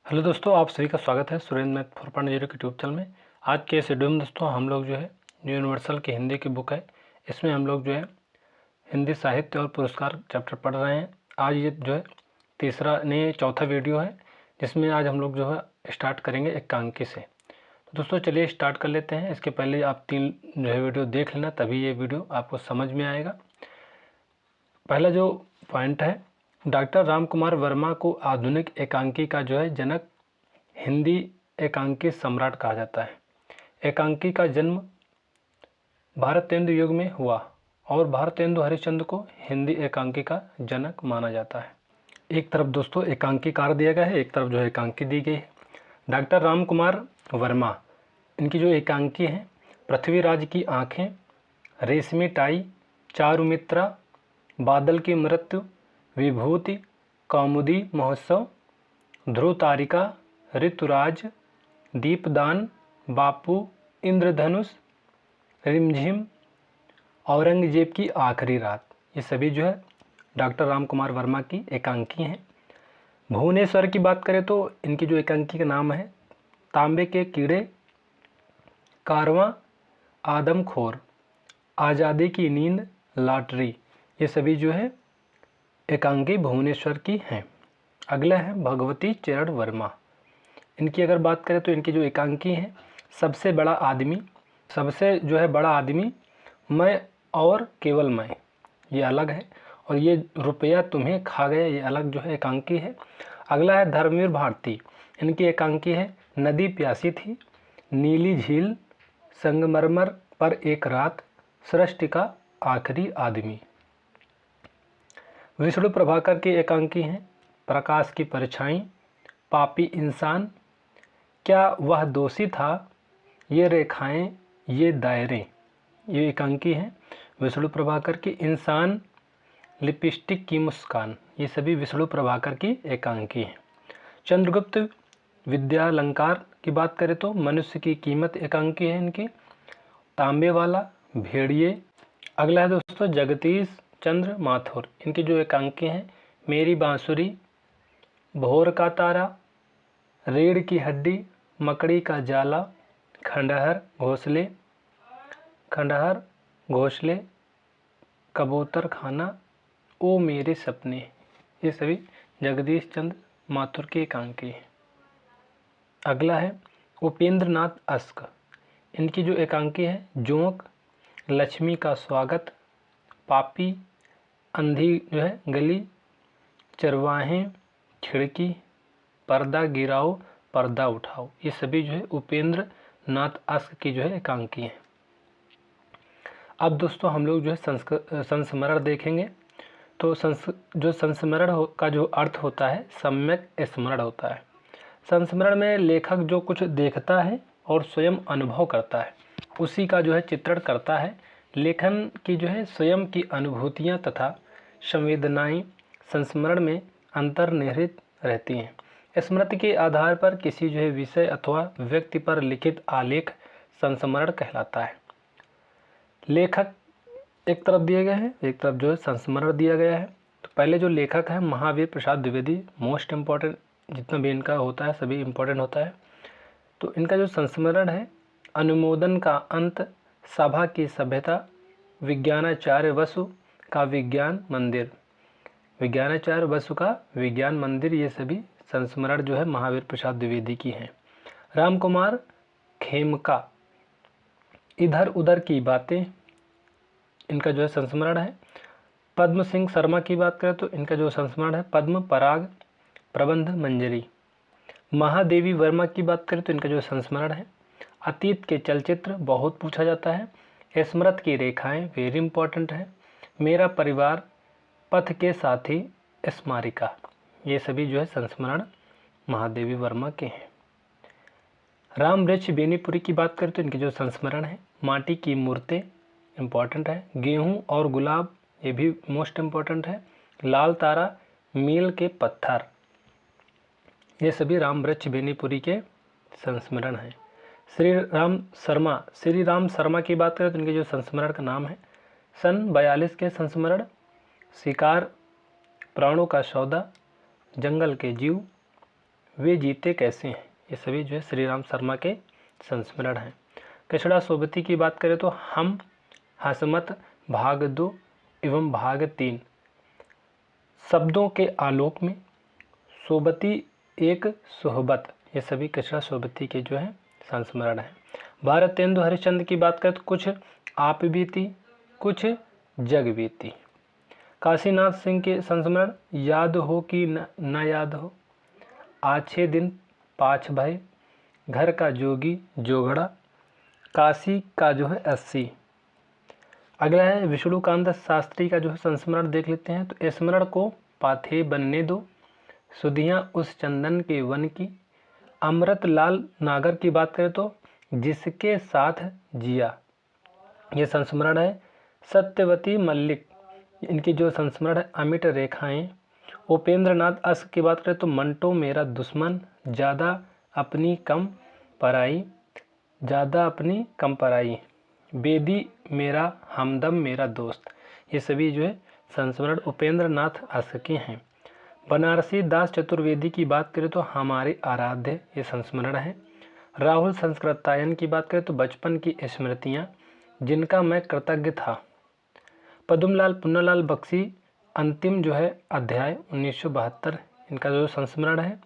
Hello दोस्तों, आप सभी का स्वागत है सुरेंद्र मैथ 4.0 के यूट्यूब चैनल में। आज के इस वीडियो में दोस्तों हम लोग जो है यूनिवर्सल की हिंदी की बुक है, इसमें हम लोग जो है हिंदी साहित्य और पुरस्कार चैप्टर पढ़ रहे हैं। आज ये जो है चौथा वीडियो है, जिसमें आज हम लोग जो है स्टार्ट करेंगे एकांकी से। तो दोस्तों चलिए स्टार्ट कर लेते हैं। इसके पहले आप 3 जो है वीडियो देख लेना, तभी ये वीडियो आपको समझ में आएगा। पहला जो पॉइंट है, डॉक्टर राम कुमार वर्मा को आधुनिक एकांकी का जो है जनक, हिंदी एकांकी सम्राट कहा जाता है। एकांकी का जन्म भारतेंदु युग में हुआ और भारतेंदु हरिश्चंद्र को हिंदी एकांकी का जनक माना जाता है। एक तरफ दोस्तों एकांकीकार दिया गया है, एक तरफ जो है एकांकी दी गई है। डॉक्टर राम कुमार वर्मा, इनकी जो एकांकी है, पृथ्वीराज की आँखें, रेशमी टाई, चारुमित्रा, बादल की मृत्यु, विभूति, कौमुदी महोत्सव, ध्रुव तारिका, ऋतुराज, दीपदान, बापू, इंद्रधनुष, रिमझिम, औरंगजेब की आखिरी रात, ये सभी जो है डॉक्टर राम कुमार वर्मा की एकांकी हैं। भुवनेश्वर की बात करें तो इनकी जो एकांकी का नाम है, तांबे के कीड़े, कारवां, आदमखोर, आज़ादी की नींद, लॉटरी, ये सभी जो है एकांकी भुवनेश्वर की हैं। अगला है भगवती चरण वर्मा। इनकी अगर बात करें तो इनकी जो एकांकी है, सबसे बड़ा आदमी, सबसे जो है बड़ा आदमी, मैं और केवल मैं, ये अलग है, और ये रुपया तुम्हें खा गया, ये अलग जो है एकांकी है। अगला है धर्मवीर भारती। इनकी एकांकी है नदी प्यासी थी, नीली झील, संगमरमर पर एक रात, सृष्टि का आखिरी आदमी। विष्णु प्रभाकर की एकांकी हैं प्रकाश की परछाई, पापी इंसान, क्या वह दोषी था, ये रेखाएं, ये दायरे, ये एकांकी हैं विष्णु प्रभाकर की। इंसान, लिपस्टिक की मुस्कान, ये सभी विष्णु प्रभाकर की एकांकी हैं। चंद्रगुप्त विद्यालंकार की बात करें तो मनुष्य की कीमत एकांकी है इनकी। तांबे वाला, भेड़िए। अगला है दोस्तों जगदीश चंद्र माथुर। इनकी जो एकांकी हैं मेरी बांसुरी, भोर का तारा, रीढ़ की हड्डी, मकड़ी का जाला, खंडहर घोंसले, कबूतर खाना, ओ मेरे सपने, ये सभी जगदीश चंद्र माथुर की एकांकी हैं। अगला है उपेंद्र नाथ अस्क। इनकी जो एकांकी है जोंक, लक्ष्मी का स्वागत, पापी, अंधी जो है गली, चरवाहें, खिड़की, पर्दा गिराओ, पर्दा उठाओ, ये सभी जो है उपेंद्र नाथ अस्क की जो है एकांकी हैं। अब दोस्तों हम लोग जो है संस्मरण देखेंगे। तो संस्मरण का जो अर्थ होता है सम्यक स्मरण होता है। संस्मरण में लेखक जो कुछ देखता है और स्वयं अनुभव करता है, उसी का जो है चित्रण करता है। लेखन की जो है स्वयं की अनुभूतियाँ तथा संवेदनाएं संस्मरण में अंतर्निहित रहती हैं। स्मृति के आधार पर किसी जो है विषय अथवा व्यक्ति पर लिखित आलेख संस्मरण कहलाता है। लेखक एक तरफ दिए गए हैं, एक तरफ जो है संस्मरण दिया गया है। तो पहले जो लेखक है महावीर प्रसाद द्विवेदी, मोस्ट इम्पॉर्टेंट, जितना भी इनका होता है सभी इम्पोर्टेंट होता है। तो इनका जो संस्मरण है, अनुमोदन का अंत, सभा की सभ्यता, विज्ञानाचार्य वसु का विज्ञान मंदिर, विज्ञानाचार्य वसु का विज्ञान मंदिर, ये सभी संस्मरण जो है महावीर प्रसाद द्विवेदी की हैं। राम कुमार खेमका, इधर उधर की बातें, इनका जो है संस्मरण है। पद्म सिंह शर्मा की बात करें तो इनका जो संस्मरण है पद्म पराग प्रबंध मंजरी। महादेवी वर्मा की बात करें तो इनका जो संस्मरण है अतीत के चलचित्र, बहुत पूछा जाता है। स्मृति की रेखाएं, वेरी इंपॉर्टेंट है। मेरा परिवार, पथ के साथी, स्मारिका, ये सभी जो है संस्मरण महादेवी वर्मा के हैं। राम वृक्ष बेनीपुरी की बात करें तो इनके जो संस्मरण है माटी की मूर्तें, इम्पॉर्टेंट है। गेहूं और गुलाब, ये भी मोस्ट इम्पॉर्टेंट है। लाल तारा, मील के पत्थर, ये सभी राम वृक्ष बेनीपुरी के संस्मरण हैं। श्री राम शर्मा की बात करें तो इनके जो संस्मरण का नाम है सन 42 के संस्मरण, शिकार, प्राणों का सौदा, जंगल के जीव, वे जीते कैसे हैं, ये सभी जो है श्री राम शर्मा के संस्मरण हैं। कछड़ा सोबती की बात करें तो हम हसमत भाग 2 एवं भाग 3 शब्दों के आलोक में, सोबती एक सोहबत, ये सभी कछड़ा सोबती के जो है संस्मरण हैं। भारतेंदु हरिश्चंद्र की बात करें तो कुछ आप बीती कुछ जग बीती। काशीनाथ सिंह के संस्मरण याद हो कि न याद हो, आछे दिन पाछ भय, घर का जोगी जोगड़ा, काशी का जो है 80। अगला है विष्णुकांत शास्त्री का जो है संस्मरण देख लेते हैं। तो स्मरण को पाथे बनने दो, सुधियाँ उस चंदन के वन की। अमृत लाल नागर की बात करें तो जिसके साथ जिया, ये संस्मरण है। सत्यवती मल्लिक, इनकी जो संस्मरण है अमिट रेखाएं। उपेंद्र नाथ अस की बात करें तो मंटो मेरा दुश्मन, ज़्यादा अपनी कम पराई, ज़्यादा अपनी कम पराई। बेदी मेरा हमदम मेरा दोस्त, ये सभी जो है संस्मरण उपेंद्र नाथ अस के हैं। बनारसी दास चतुर्वेदी की बात करें तो हमारे आराध्य, ये संस्मरण है। राहुल संस्कृतायन की बात करें तो बचपन की स्मृतियाँ, जिनका मैं कृतज्ञ था। पद्मलाल पुन्नालाल बख्शी अंतिम जो है अध्याय 1972, इनका जो संस्मरण है।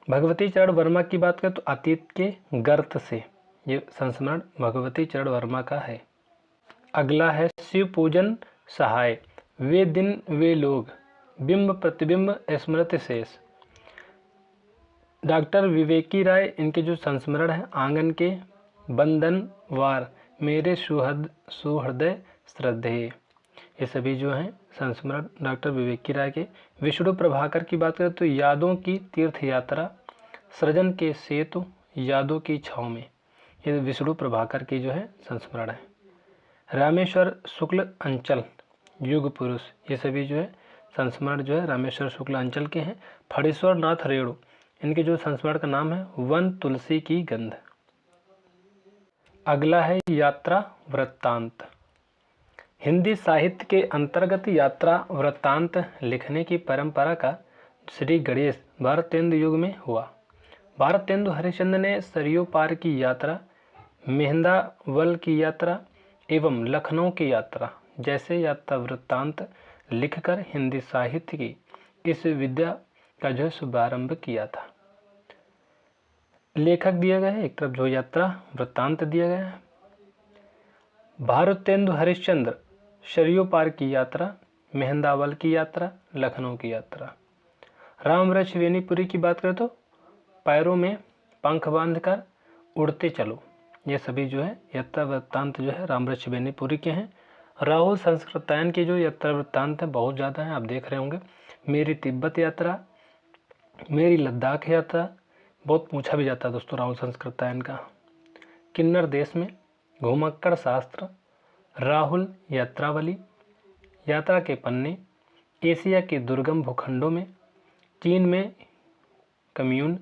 भगवती चरण वर्मा की बात करें तो अतीत के गर्त से, ये संस्मरण भगवती चरण वर्मा का है। अगला है शिव पूजन सहाय, वे दिन वे लोग, बिंब प्रतिबिंब स्मृति शेष। डॉक्टर विवेकी राय, इनके जो संस्मरण है आंगन के बंधन वार, मेरे सुहृदय श्रद्धेय, ये सभी जो हैं संस्मरण डॉक्टर विवेकी राय के। विष्णु प्रभाकर की बात करें तो यादों की तीर्थ यात्रा, सृजन के सेतु, यादों की छाँव में, ये विष्णु प्रभाकर की जो है संस्मरण है। रामेश्वर शुक्ल अंचल युग पुरुष, ये सभी जो है संस्मरण जो है रामेश्वर शुक्ल अंचल के हैं। फणीश्वर नाथ रेणु, इनके जो संस्मरण का नाम है वन तुलसी की गंध। अगला है यात्रा वृत्तांत। हिंदी साहित्य के अंतर्गत यात्रा वृत्तांत लिखने की परंपरा का श्री गणेश भारतेंदु युग में हुआ। भारतेंदु हरिश्चंद्र ने सरयू पार की यात्रा, मेहंदावल की यात्रा एवं लखनऊ की यात्रा जैसे यात्रा वृत्तांत लिखकर हिंदी साहित्य की इस विद्या का जो शुभारंभ किया था। लेखक दिया गया है, एक तरफ जो यात्रा वृत्तांत दिया गया है। भारतेंदु हरिश्चंद्र सरयू पार की यात्रा, मेहंदावल की यात्रा, लखनऊ की यात्रा। राम वृक्ष बेनीपुरी की बात करें तो पैरों में पंख बांधकर उड़ते चलो, ये सभी जो है यात्रा वृत्तांत जो है राम वृक्ष बेनीपुरी के हैं। राहुल संस्कृतायन की जो यात्रा वृत्तांत है बहुत ज़्यादा है, आप देख रहे होंगे। मेरी तिब्बत यात्रा, मेरी लद्दाख यात्रा, बहुत पूछा भी जाता है दोस्तों राहुल संस्कृतायन का। किन्नर देश में, घुमक्कड़ शास्त्र, राहुल यात्रावली, यात्रा के पन्ने, एशिया के दुर्गम भूखंडों में, चीन में कम्यून,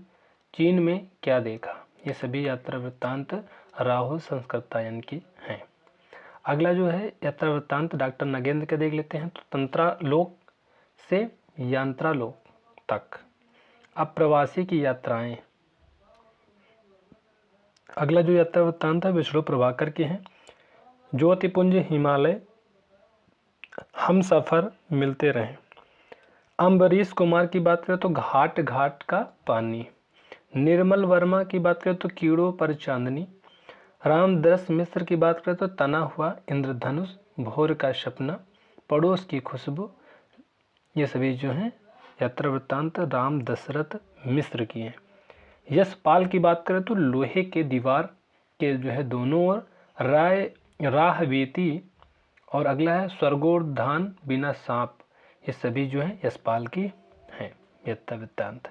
चीन में क्या देखा, ये सभी यात्रा वृत्तांत राहुल संस्कृतायन की हैं। अगला जो है यात्रा वृत्तांत डॉक्टर नगेंद्र के देख लेते हैं। तो तंत्रालोक से यंत्रालोक तक, अप्रवासी की यात्राएं। अगला जो यात्रा वृत्तांत है विष्णु प्रभाकर के हैं। ज्योतिपुंज हिमालय, हम सफ़र मिलते रहें। अम्बरीश कुमार की बात करें तो घाट घाट का पानी। निर्मल वर्मा की बात करें तो कीड़ों पर चांदनी। रामदरस मिश्र की बात करें तो तना हुआ इंद्रधनुष, भोर का सपना, पड़ोस की खुशबू, ये सभी जो हैं यात्रा वृत्तांत राम दशरथ मिश्र की हैं। यशपाल की बात करें तो लोहे के दीवार के जो है दोनों ओर राह बीती। और अगला है स्वर्गोद्यान बिना सांप, ये सभी जो है यशपाल की हैं यात्रा वृत्तांत।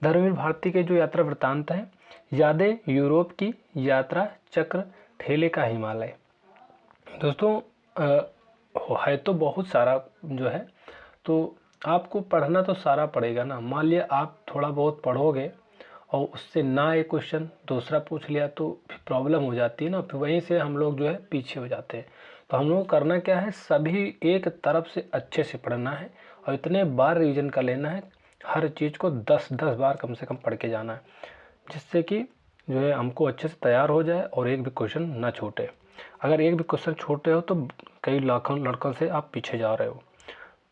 धर्मवीर भारती के जो यात्रा वृत्तांत है, यादें यूरोप की यात्रा, चक्र, ठेले का हिमालय। दोस्तों है तो बहुत सारा जो है, तो आपको पढ़ना तो सारा पड़ेगा ना। मान लिया आप थोड़ा बहुत पढ़ोगे और उससे ना एक क्वेश्चन दूसरा पूछ लिया तो फिर प्रॉब्लम हो जाती है ना, फिर वहीं से हम लोग जो है पीछे हो जाते हैं। तो हम लोग करना क्या है, सभी एक तरफ से अच्छे से पढ़ना है और इतने बार रिवीजन कर लेना है हर चीज़ को 10-10 बार कम से कम पढ़ के जाना है, जिससे कि जो है हमको अच्छे से तैयार हो जाए और एक भी क्वेश्चन ना छूटे। अगर एक भी क्वेश्चन छूटे हो तो कई लाखों लड़कों से आप पीछे जा रहे हो।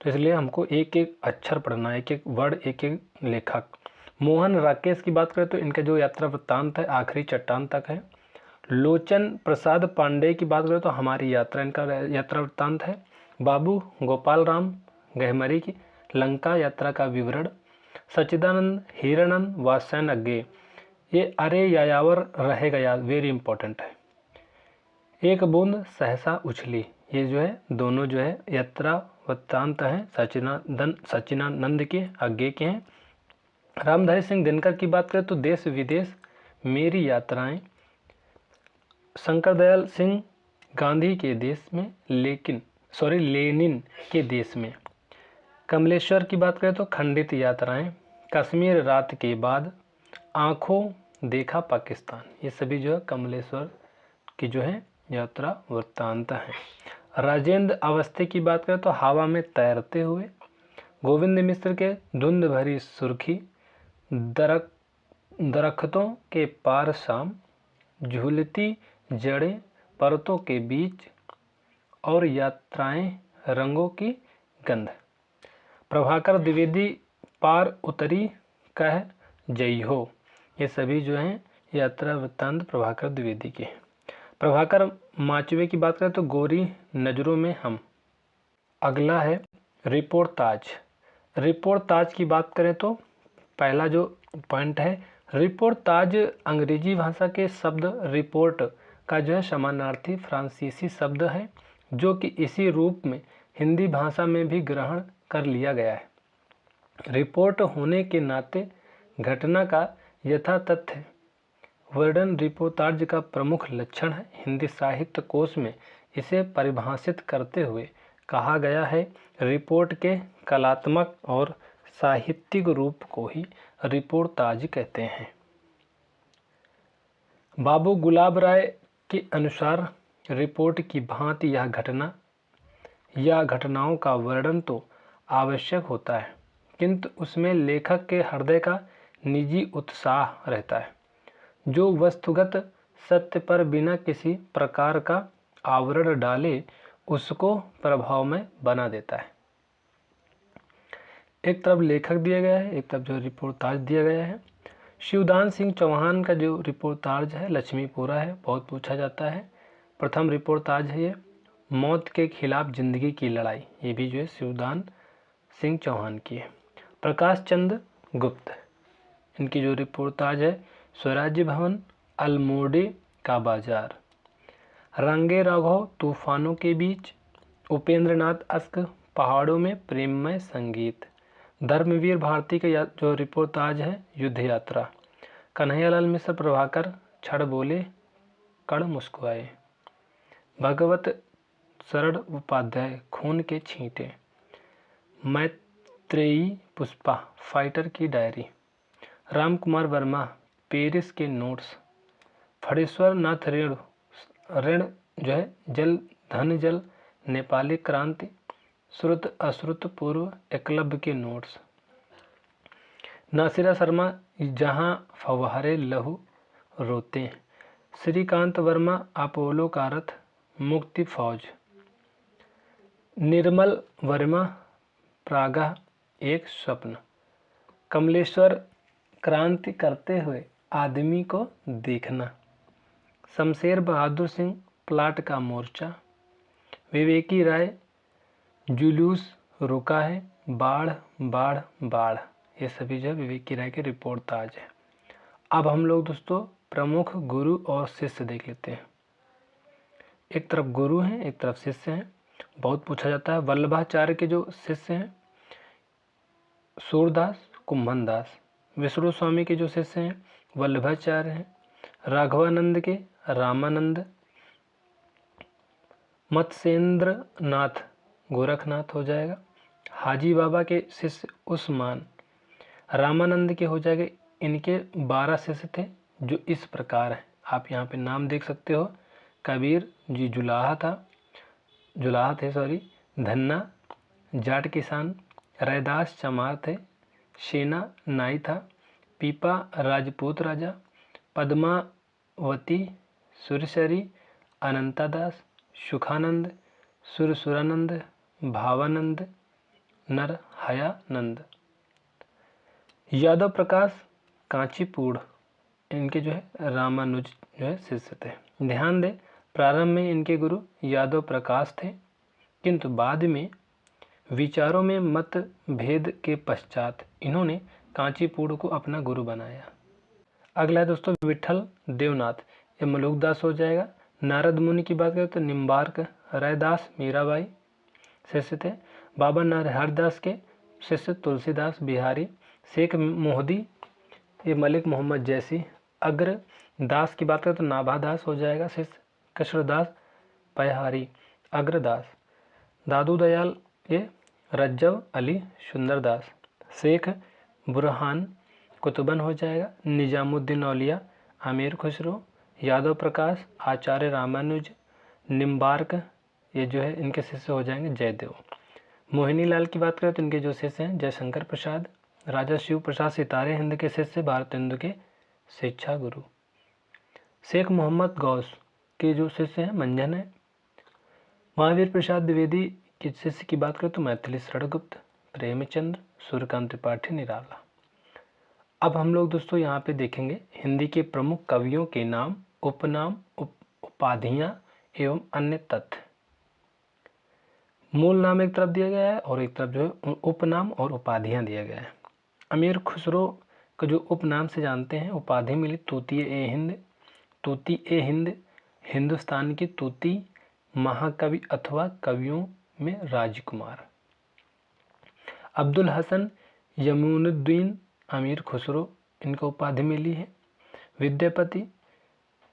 तो इसलिए हमको एक एक अक्षर पढ़ना है, एक एक वर्ड, एक एक लेखक। मोहन राकेश की बात करें तो इनका जो यात्रा वृत्तांत है आखिरी चट्टान तक है। लोचन प्रसाद पांडे की बात करें तो हमारी यात्रा, इनका यात्रा वृत्तांत है। बाबू गोपाल राम गहमरी की लंका यात्रा का विवरण। सच्चिदानंद हिरानंद वात्स्यायन अज्ञे, ये अरे यायावर रहेगा याद, वेरी इंपॉर्टेंट है। एक बूंद सहसा उछली, ये जो है दोनों जो है यात्रा वृत्तांत हैं, सच्चिदानंद के आगे के हैं। रामधारी सिंह दिनकर की बात करें तो देश विदेश मेरी यात्राएं। शंकर दयाल सिंह गांधी के देश में लेनिन के देश में। कमलेश्वर की बात करें तो खंडित यात्राएं। कश्मीर रात के बाद, आंखों देखा पाकिस्तान, ये सभी जो है कमलेश्वर की जो है यात्रा वृत्तांत हैं। राजेंद्र अवस्थी की बात करें तो हवा में तैरते हुए। गोविंद मिश्र के धुंध भरी सुर्खी, दरख्तों के पार शाम, झूलती जड़ें परतों के बीच और यात्राएं रंगों की गंध। प्रभाकर द्विवेदी पार उतरी कह जई हो, ये सभी जो हैं यात्रा वृत्तांत प्रभाकर द्विवेदी के। प्रभाकर माचवे की बात करें तो गोरी नज़रों में हम। अगला है रिपोर्टाज। रिपोर्टाज की बात करें तो पहला जो पॉइंट है, रिपोर्टाज अंग्रेजी भाषा के शब्द रिपोर्ट का जो है समानार्थी फ्रांसीसी शब्द है, जो कि इसी रूप में हिंदी भाषा में भी ग्रहण कर लिया गया है। रिपोर्ट होने के नाते घटना का यथातथ्य वर्णन रिपोर्टाज का प्रमुख लक्षण है। हिंदी साहित्य कोश में इसे परिभाषित करते हुए कहा गया है, रिपोर्ट के कलात्मक और साहित्यिक रूप को ही रिपोर्टाज कहते हैं। बाबू गुलाब राय के अनुसार रिपोर्ट की भांति यह घटना या घटनाओं का वर्णन तो आवश्यक होता है, किंतु उसमें लेखक के हृदय का निजी उत्साह रहता है, जो वस्तुगत सत्य पर बिना किसी प्रकार का आवरण डाले उसको प्रभावमय बना देता है। एक तरफ लेखक दिया गया है, एक तरफ जो रिपोर्टाज दिया गया है। शिवदान सिंह चौहान का जो रिपोर्टाज है लक्ष्मीपुरा है, बहुत पूछा जाता है। प्रथम रिपोर्टाज है ये, मौत के खिलाफ जिंदगी की लड़ाई, ये भी जो है शिवदान सिंह चौहान की है। प्रकाश चंद्र गुप्त, इनकी जो रिपोर्टाज है, स्वराज्य भवन, अल्मोड़े का बाजार। रंगे राघव तूफानों के बीच, उपेंद्र नाथ अस्क पहाड़ों में प्रेममय संगीत। धर्मवीर भारती का जो रिपोर्टाज है, युद्ध यात्रा। कन्हैयालाल मिश्र प्रभाकर छड़ बोले कड़ मुस्कुराए। भगवत शरण उपाध्याय खून के छींटे। मैत्रेयी पुष्पा फाइटर की डायरी। राम कुमार वर्मा पेरिस के नोट्स। फणेश्वर नाथ ऋण जो है जल धन जल नेपाली क्रांति, श्रुत अश्रुत पूर्व एकलव्य के नोट्स। नासिरा शर्मा जहां फव्वारे लहू रोते हैं। श्रीकांत वर्मा अपोलो का रथ, मुक्ति फौज। निर्मल वर्मा प्रागा एक स्वप्न। कमलेश्वर क्रांति करते हुए आदमी को देखना। शमशेर बहादुर सिंह प्लाट का मोर्चा। विवेकी राय जुलूस रुका है, बाढ़ बाढ़ बाढ़, ये सभी जो विवेकी राय के रिपोर्टाज है। अब हम लोग दोस्तों प्रमुख गुरु और शिष्य देख लेते हैं। एक तरफ गुरु हैं, एक तरफ शिष्य हैं, बहुत पूछा जाता है। वल्लभाचार्य के जो शिष्य हैं सूरदास कुंभनदास। विष्णु स्वामी के जो शिष्य हैं वल्लभाचार्य हैं। राघवानंद के रामानंद। मत्स्येंद्र नाथ गोरखनाथ हो जाएगा। हाजी बाबा के शिष्य उस्मान। रामानंद के हो जाएंगे, इनके 12 शिष्य थे जो इस प्रकार हैं, आप यहाँ पे नाम देख सकते हो। कबीर जी जुलाहा थे। धन्ना जाट किसान। रैदास चमार थे। सेना नाई था, पीपा राजपूत राजा, पद्मावती सुरसरी, अनंतादास, सुखानंद, सुरसुरानंद, भावानंद, नरहयानंद। यादव प्रकाश कांचीपुर इनके जो है रामानुज जो है शिष्य थे। ध्यान दें, प्रारंभ में इनके गुरु यादव प्रकाश थे, किंतु बाद में विचारों में मतभेद के पश्चात इन्होंने कांचीपुर को अपना गुरु बनाया। अगला है दोस्तों विठल देवनाथ, ये मलुकदास हो जाएगा। नारद मुनि की बात करें तो निम्बार्क रायदास मीराबाई शिष्य थे। बाबा नरहरदास के शिष्य तुलसीदास बिहारी। शेख मोहदी ये मलिक मोहम्मद जैसी। अग्र दास की बात करें तो नाभादास हो जाएगा शिष्य कृष्णदास पयहारी अग्रदास। दादू दयाल ये रज्जव अली सुंदरदास। शेख बुरहान कुतुबन हो जाएगा। निजामुद्दीन औलिया आमिर खुसरो। यादव प्रकाश आचार्य रामानुज। निम्बार्क ये जो है इनके शिष्य हो जाएंगे जयदेव। मोहिनी लाल की बात करें तो इनके जो शिष्य हैं जयशंकर प्रसाद। राजा शिव प्रसाद सितारे हिंद के शिष्य भारतेंदु के शिक्षा गुरु। शेख मोहम्मद गौस के जो शिष्य हैं मंजन है। महावीर प्रसाद द्विवेदी के शिष्य की बात करें तो मैथिली शरणगुप्त, प्रेमचंद्र, सूर्यकांत त्रिपाठी, निराला। अब हम लोग दोस्तों यहाँ पे देखेंगे हिंदी के प्रमुख कवियों के नाम, उपनाम, उपाधियां एवं अन्य तथ्य। मूल नाम एक तरफ दिया गया है और एक तरफ जो है उपनाम और उपाधियां दिया गया है। अमीर खुसरो को जो उपनाम से जानते हैं, उपाधि मिली तूती ए हिंद। तूती ए हिंद हिंदुस्तान की तूती महाकवि अथवा कवियों में राजकुमार। अब्दुल हसन यमुनुद्दीन अमीर खुसरो इनको उपाधि मिली है। विद्यापति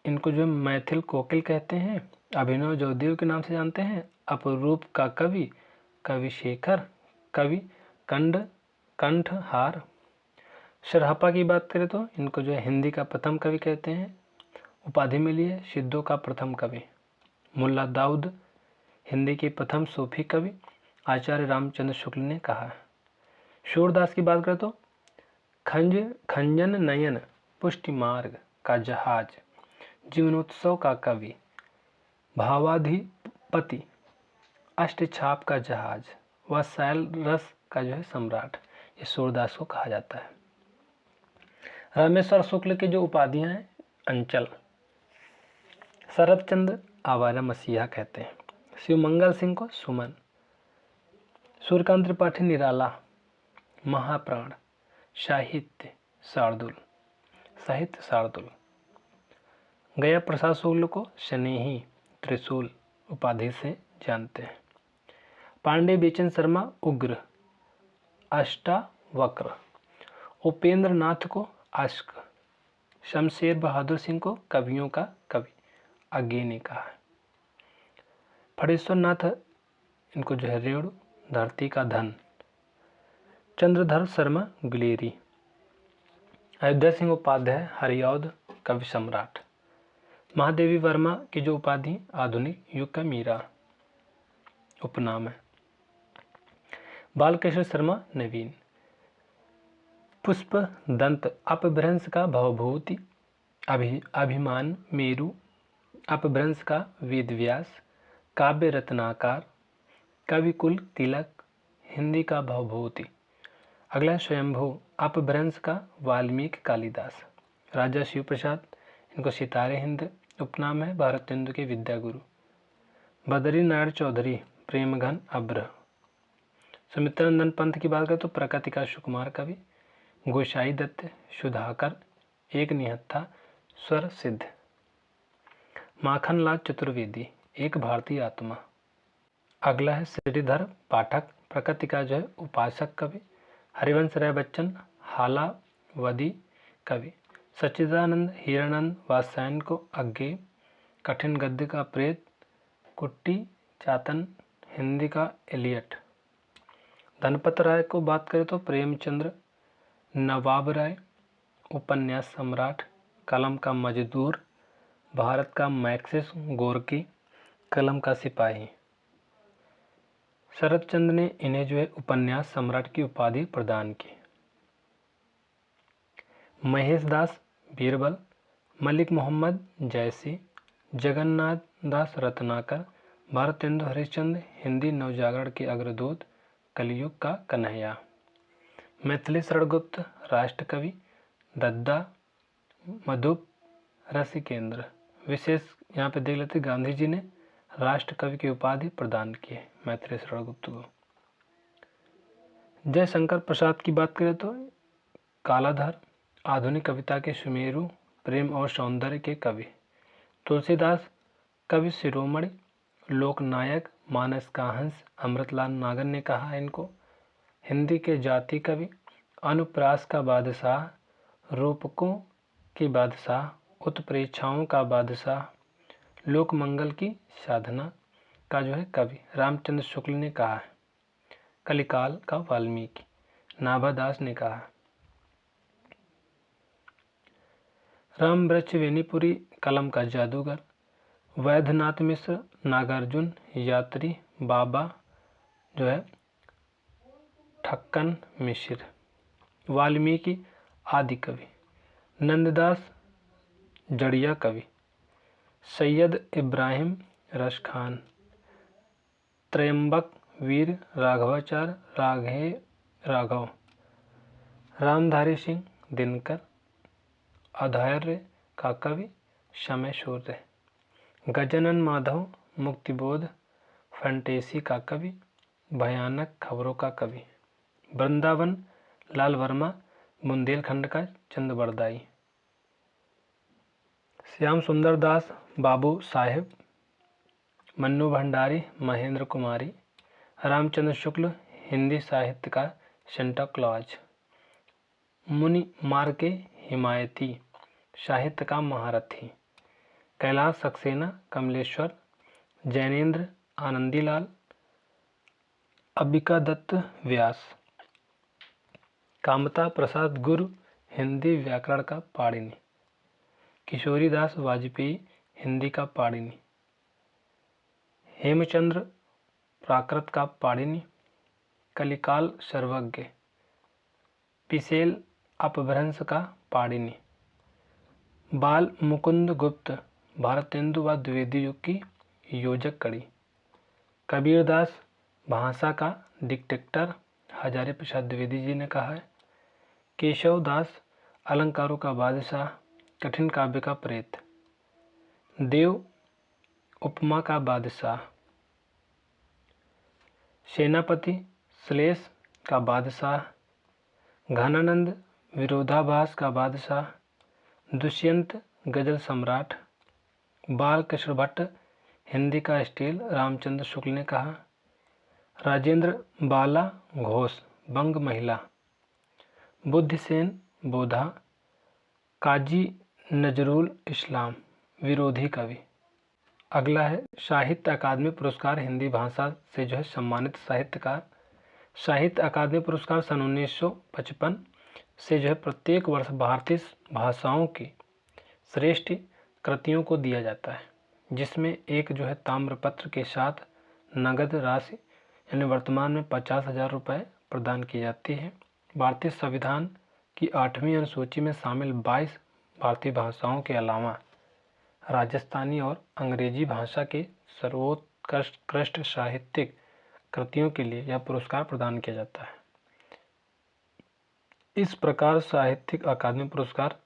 इनको जो मैथिल कोकिल कहते हैं। अभिनव जोधदेव के नाम से जानते हैं। अपरूप का कवि, कवि शेखर, कवि कंठहार। शराफा की बात करें तो इनको जो है हिंदी का प्रथम कवि कहते हैं, उपाधि मिली है सिद्धों का प्रथम कवि। मुल्ला दाऊद हिंदी के प्रथम सूफी कवि, आचार्य रामचंद्र शुक्ल ने कहा है। सूरदास की बात करें तो खंजन नयन पुष्टि मार्ग का जहाज, जीवनोत्सव का कवि, भावाधिपति, अष्टछाप का जहाज व सैल रस का जो है सम्राट, ये सूरदास को कहा जाता है। रामेश्वर शुक्ल की जो उपाधियां हैं अंचल। शरद चंद्र आवारा मसीहा कहते हैं। शिवमंगल सिंह को सुमन। सूर्यकांत त्रिपाठी निराला, महाप्राण, साहित्य शार्दुल। गया प्रसाद शुक्ल को स्नेही त्रिशूल उपाधि से जानते हैं। पांडे बेचन शर्मा उग्र, अष्टावक्र। उपेंद्र नाथ को अश्क। शमशेर बहादुर सिंह को कवियों का कवि आगे ने कहा है। फणेश्वर नाथ इनको जो है रेणु, धरती का धन। चंद्रधर शर्मा गुलेरी। अयोध्या सिंह उपाध्याय हरिऔध कवि सम्राट। महादेवी वर्मा की जो उपाधि आधुनिक युग का मीरा उपनाम है। बालकृष्ण शर्मा नवीन। पुष्प दंत अपभ्रंश का भवभूति, अभिमान मेरु, अपभ्रंश का वेदव्यास, काव्य रत्नाकार, कविकुल तिलक, हिंदी का भवभूति। अगला स्वयंभू अपभ्रंश का वाल्मीकि कालिदास। राजा शिव प्रसाद इनको सितारे हिंद उपनाम है, भारतेंदु के विद्यागुरु। बद्री नारायण चौधरी प्रेमघन अब्र। सुमित्रानंदन पंत की बात करें तो प्रकृति का सुकुमार कवि। गोसाई दत्त सुधाकर एक निहत्था स्वर सिद्ध। माखनलाल चतुर्वेदी एक भारतीय आत्मा। अगला है श्रीधर पाठक, प्रकृति का जो है उपासक कवि। हरिवंश राय बच्चन हालावदी कवि। सच्चिदानंद हिरानंद वात्स्यायन को अज्ञे, कठिन गद्य का प्रेत, कुट्टी चातन, हिंदी का एलियट। धनपत राय को बात करें तो प्रेमचंद्र, नवाब राय, उपन्यास सम्राट, कलम का मजदूर, भारत का मैक्सिस गोरकी, कलम का सिपाही। शरद चंद्र ने इन्हें जो है उपन्यास सम्राट की उपाधि प्रदान की। महेश दास बीरबल, मलिक मोहम्मद जयसी, जगन्नाथ दास रत्नाकर, भारतेंदु हरिश्चंद्र हिंदी नवजागरण के अग्रदूत, कलयुग का कन्हैया। मैथिली शरण गुप्त राष्ट्र कवि, दद्दा, मधुप, रसिकेंद्र। विशेष यहाँ पे देख लेते गांधी जी ने राष्ट्र कवि की उपाधि प्रदान की है मैथिली शरण गुप्त को। जयशंकर प्रसाद की बात करें तो कालाधर, आधुनिक कविता के सुमेरु, प्रेम और सौंदर्य के कवि। तुलसीदास कवि शिरोमणि, लोकनायक, मानस का हंस, अमृतलाल नागर ने कहा है इनको। हिंदी के जाति कवि, अनुप्रास का बादशाह, रूपकों की बादशाह, उत्प्रेक्षाओं का बादशाह, लोक मंगल की साधना का जो है कवि रामचंद्र शुक्ल ने कहा है। कलिकाल का वाल्मीकि, नाभादास ने कहा। राम वृक्ष वेनीपुरी कलम का जादूगर, वैद्यनाथ मिश्र, नागार्जुन, यात्री, बाबा जो है ठक्कन मिश्र। वाल्मीकि आदि कवि, नंददास जड़िया कवि, सैयद इब्राहिम रसखान, त्रयंबक वीर राघवाचार्य राघव, रामधारी सिंह दिनकर, अधैर्य का कवि समय सूर्य, गजानन माधव मुक्तिबोध, फंटेसी का कवि, भयानक खबरों का कवि, वृंदावन लाल वर्मा, बुंदेलखंड का चंदबरदाई, श्याम सुंदर दास बाबू साहेब, मन्नू भंडारी, महेंद्र कुमारी, रामचंद्र शुक्ल हिंदी साहित्य का सेंटा क्लॉज, मुनि मार के हिमायती, साहित्य का महारथी, कैलाश सक्सेना, कमलेश्वर, जैनेन्द्र आनंदीलाल, अंबिका दत्त व्यास, कामता प्रसाद गुरु हिंदी व्याकरण का पाणिनि, किशोरी दास वाजपेयी हिंदी का पाणिनि, हेमचंद्र प्राकृत का पाणिनि, कलिकाल सर्वज्ञ, पिसेल अपभ्रंश का पाणिनि, बाल मुकुंद गुप्त भारतेंदु व द्विवेदी युग की योजक कड़ी, कबीरदास भाषा का डिक्टेटर हजारी प्रसाद द्विवेदी जी ने कहा है। केशव दास अलंकारों का बादशाह, कठिन काव्य का प्रेत, देव उपमा का बादशाह, सेनापति श्लेष का बादशाह, घनानंद विरोधाभास का बादशाह, दुष्यंत गजल सम्राट, बाल कृष्ण भट्ट हिंदी का स्टील रामचंद्र शुक्ल ने कहा। राजेंद्र बाला घोष बंग महिला, बुद्धिसेन बोधा, काजी नजरुल इस्लाम विरोधी कवि। अगला है साहित्य अकादमी पुरस्कार हिंदी भाषा से जो है सम्मानित साहित्यकार। साहित्य अकादमी पुरस्कार सन 1955 से जो है प्रत्येक वर्ष भारतीय भाषाओं की श्रेष्ठ कृतियों को दिया जाता है, जिसमें एक जो है ताम्रपत्र के साथ नगद राशि यानी वर्तमान में 50,000 रुपये प्रदान की जाती है। भारतीय संविधान की 8वीं अनुसूची में शामिल 22 भारतीय भाषाओं के अलावा राजस्थानी और अंग्रेजी भाषा के सर्वोत्कृष्ट साहित्यिक कृतियों के लिए यह पुरस्कार प्रदान किया जाता है। इस प्रकार साहित्यिक अकादमी पुरस्कार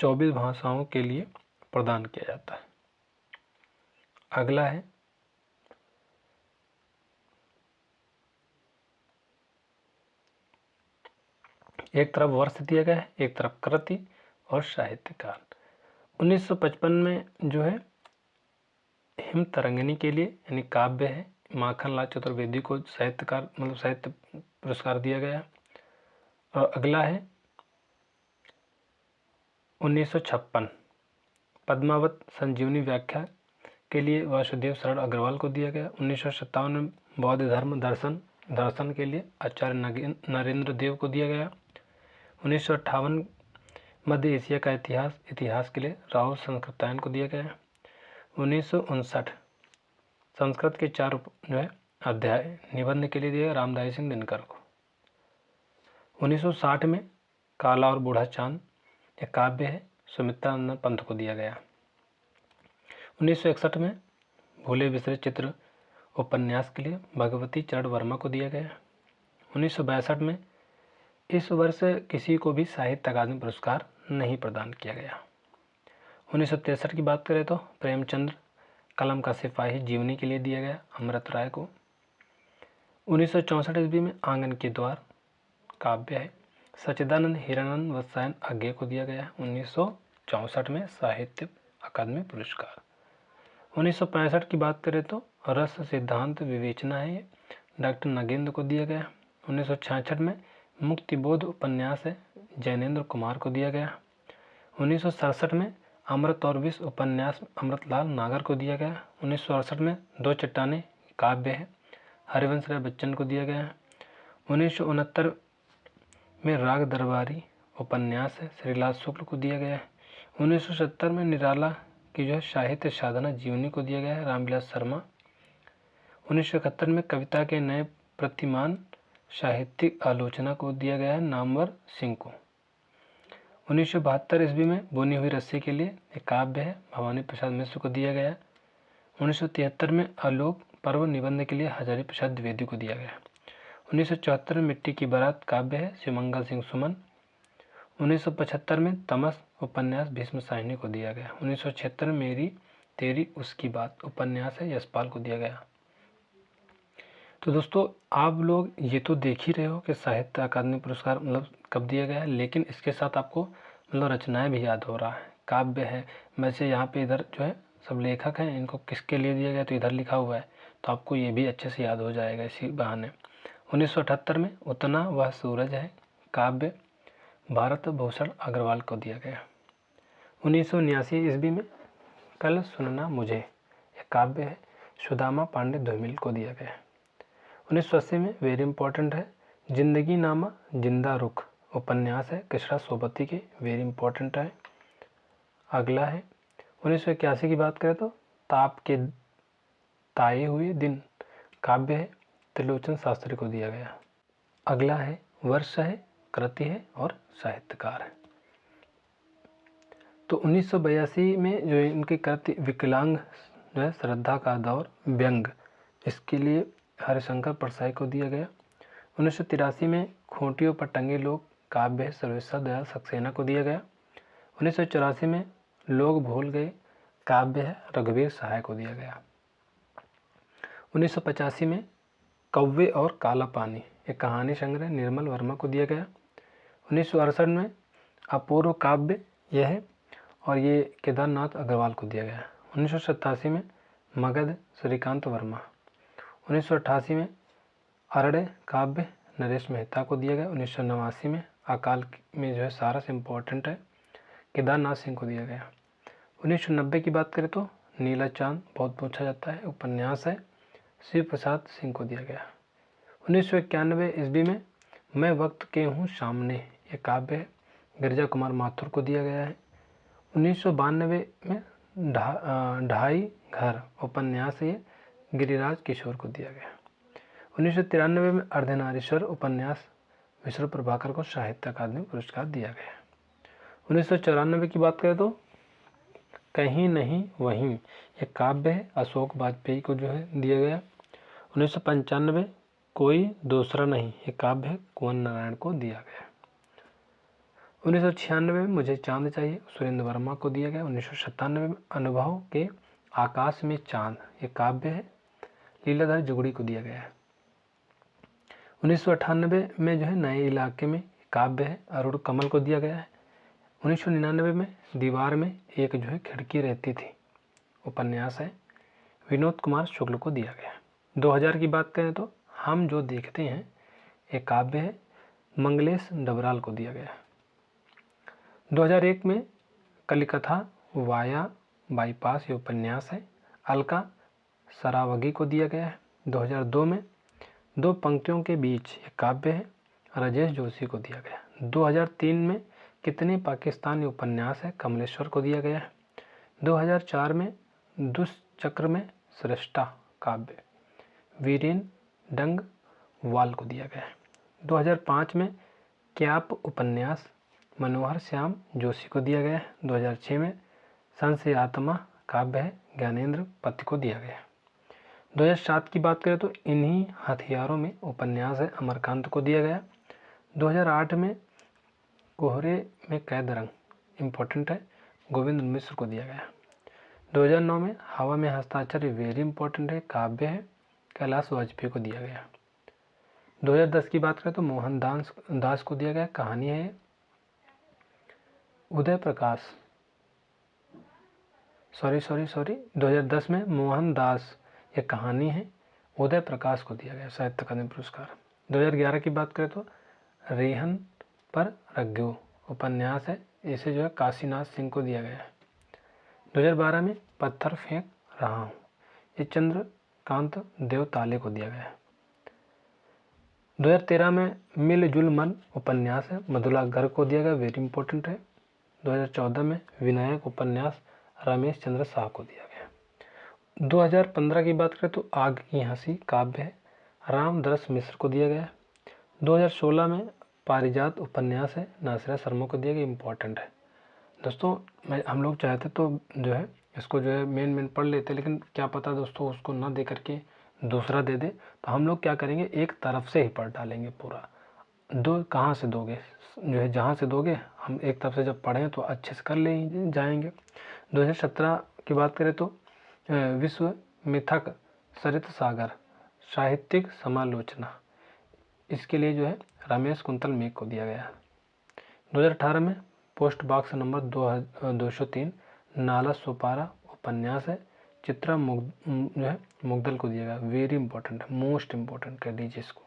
24 भाषाओं के लिए प्रदान किया जाता है। अगला है एक तरफ वर्ष दिया गया है, एक तरफ कृति और साहित्यकार। 1955 में जो है हिम तरंगिणी के लिए यानी काव्य है माखनलाल चतुर्वेदी को साहित्यकार मतलब साहित्य पुरस्कार दिया गया। और अगला है 1956 पद्मावत संजीवनी व्याख्या के लिए वासुदेव शरण अग्रवाल को दिया गया। 1957 में बौद्ध धर्म दर्शन के लिए आचार्य नरेंद्र देव को दिया गया। 1958 मध्य एशिया का इतिहास के लिए राहुल संस्कृतायन को दिया गया। 1959 संस्कृत के 4 जो है अध्याय निबंध के लिए दिया रामधारी सिंह दिनकर को। 1960 में काला और बूढ़ा चांद यह काव्य है, सुमित्रानंद पंत को दिया गया। 1961 में भूले बिसरे चित्र उपन्यास के लिए भगवती चरण वर्मा को दिया गया। 1962 में इस वर्ष किसी को भी साहित्य अकादमी पुरस्कार नहीं प्रदान किया गया। 1963 की बात करें तो प्रेमचंद्र कलम का सिपाही जीवनी के लिए दिया गया अमृत राय को। 1964 ईस्वी में आंगन के द्वार काव्य है, सच्चिदानंद हिरानंद वत्सायन आज्ञे को दिया गया 1964 में साहित्य अकादमी पुरस्कार। 1965 की बात करें तो रस सिद्धांत विवेचना है, ये डॉक्टर नगेंद्र को दिया गया। 1966 में मुक्तिबोध उपन्यास है, जैनेन्द्र कुमार को दिया गया। 1967 में अमृत और विष उपन्यास अमृतलाल नागर को दिया गया। 1968 में दो चट्टानें काव्य है, हरिवंश राय बच्चन को दिया गया। 1969 में राग दरबारी उपन्यास है, श्रीलाल शुक्ल को दिया गया है। 1970 में निराला की जो है साहित्य साधना जीवनी को दिया गया है, रामविलास शर्मा। 1971 में कविता के नए प्रतिमान साहित्यिक आलोचना को दिया गया है, नामवर सिंह को। 1972 ईस्वी में बुनी हुई रस्सी के लिए एक काव्य है, भवानी प्रसाद मिश्र को दिया गया। 1973 में आलोक पर्व निबंध के लिए हजारी प्रसाद द्विवेदी को दिया गया। 1974 में मिट्टी की बारात काव्य है, शिवमंगल सिंह सुमन। 1975 में तमस उपन्यास भीष्म साहिनी को दिया गया। 1976 में मेरी तेरी उसकी बात उपन्यास है, यशपाल को दिया गया। तो दोस्तों आप लोग ये तो देख ही रहे हो कि साहित्य अकादमी पुरस्कार मतलब कब दिया गया है, लेकिन इसके साथ आपको मतलब रचनाएं भी याद हो रहा है, काव्य है। वैसे यहाँ पे इधर जो है सब लेखक हैं, इनको किसके लिए दिया गया तो इधर लिखा हुआ है, तो आपको ये भी अच्छे से याद हो जाएगा इसी बहाने। 1978 में उतना वह सूरज है काव्य भारत भूषण अग्रवाल को दिया गया। 1989 ईस्वी में कल सुनना मुझे यह काव्य है, सुदामा पांडे धूमिल को दिया गया। 1980 में वेरी इंपॉर्टेंट है, जिंदगी नामा जिंदा रुख उपन्यास है, कृष्णा सोबती के, वेरी इंपॉर्टेंट है। अगला है 1981 की बात करें तो ताप के ताए हुए दिन काव्य है, त्रिलोचन शास्त्री को दिया गया। अगला है वर्ष है, कृति है और साहित्यकार है। तो 1982 में जो इनकी कृति विकलांग जो है श्रद्धा का दौर व्यंग, इसके लिए हरिशंकर परसाई को दिया गया। 1983 में खूंटियों पर टंगे लोग काव्य है, सर्वेश्वर दयाल सक्सेना को दिया गया। 1984 में लोग भूल गए काव्य है, रघुवीर सहाय को दिया गया। 1985 में कौवे और काला पानी एक कहानी संग्रह निर्मल वर्मा को दिया गया। 1968 में अपूर्व काव्य यह है और ये केदारनाथ अग्रवाल को दिया गया। 1987 में मगध श्रीकांत वर्मा। 1988 में अरण्य काव्य नरेश मेहता को दिया गया। 1989 में अकाल में जो है सारा से इम्पोर्टेंट है, केदारनाथ सिंह को दिया गया। 1990 की बात करें तो नीला चांद बहुत पूछा जाता है उपन्यास है, शिव प्रसाद सिंह को दिया गया। 1991 ईस्वी में मैं वक्त के हूँ सामने ये काव्य है, गिरिजा कुमार माथुर को दिया गया है। 1992 में ढाई घर उपन्यास ये गिरिराज किशोर को दिया गया। 1993 में अर्धनारीश्वर उपन्यास विष्णु प्रभाकर को साहित्य अकादमी पुरस्कार दिया गया। 1994 की बात करें तो कहीं नहीं वहीं ये काव्य है, अशोक वाजपेयी को जो है दिया गया। 1995 कोई दूसरा नहीं ये काव्य है, कुंवर नारायण को दिया गया। 1996 में मुझे चांद चाहिए सुरेंद्र वर्मा को दिया गया। 1997 में अनुभव के आकाश में चांद ये काव्य है, लीलाधर जुगड़ी को दिया गया है। 1998 में जो है नए इलाके में काव्य है, अरुण कमल को दिया गया है। 1999 में दीवार में एक जो है खिड़की रहती थी उपन्यास है, विनोद कुमार शुक्ल को दिया गया। 2000 की बात करें तो हम जो देखते हैं एक काव्य है, मंगलेश डबराल को दिया गया। 2001 में कलिकथा वाया बाईपास ये उपन्यास है, अलका सरावगी को दिया गया है। 2002 में दो पंक्तियों के बीच एक काव्य है, राजेश जोशी को दिया गया। 2003 में कितने पाकिस्तान ये उपन्यास है, कमलेश्वर को दिया गया है। 2004 में दुष्चक्र में श्रेष्ठा काव्य वीरेन डंग वाल को दिया गया है। 2005 में क्याप उपन्यास मनोहर श्याम जोशी को दिया गया है। 2006 में संशयात्मा काव्य है, ज्ञानेंद्र पति को दिया गया है। 2007 की बात करें तो इन्हीं हथियारों में उपन्यास है, अमरकांत को दिया गया। 2008 में कोहरे में कैद रंग इम्पोर्टेंट है, गोविंद मिश्र को दिया गया। 2009 में हवा में हस्ताक्षर वेरी इंपॉर्टेंट है, काव्य है, कैलाश वाजपेयी को दिया गया। 2010 की बात करें तो मोहन दास को दिया गया, कहानी है। उदय प्रकाश 2010 में मोहन दास ये कहानी है, उदय प्रकाश को दिया गया साहित्य अकादमी पुरस्कार। 2011 की बात करें तो रेहन पर रज्ञू उपन्यास है, इसे जो है काशीनाथ सिंह को दिया गया है। 2012 में पत्थर फेंक रहा हूँ, ये चंद्रकांत देवताले को दिया गया है। 2013 में मिलजुल मन उपन्यास है, मधुला गर्ग को दिया गया, वेरी इंपॉर्टेंट है। 2014 में विनायक उपन्यास रमेश चंद्र शाह को दिया गया। 2015 की बात करें तो आग की हंसी काव्य है, रामदरस मिश्र को दिया गया। 2016 में पारिजात उपन्यास है, नासिरा शर्मा को दिया गया, इम्पोर्टेंट है। दोस्तों हम लोग चाहते तो जो है इसको जो है मेन पढ़ लेते, लेकिन क्या पता दोस्तों उसको ना दे करके दूसरा दे दे, तो हम लोग क्या करेंगे एक तरफ से ही पढ़ डालेंगे पूरा। दो कहाँ से दोगे, जो है जहाँ से दोगे हम एक तरफ से जब पढ़ें तो अच्छे से कर ले जाएंगे। 2017 की बात करें तो विश्व मिथक सरित सागर साहित्यिक समालोचना, इसके लिए जो है रमेश कुंतल मेघ को दिया गया। 2018 में पोस्ट बॉक्स नंबर 203 नाला सुपारा उपन्यास है, चित्रा जो है मुग्दल को दिया गया, वेरी इंपॉर्टेंट है, मोस्ट इंपॉर्टेंट कह दीजिए इसको।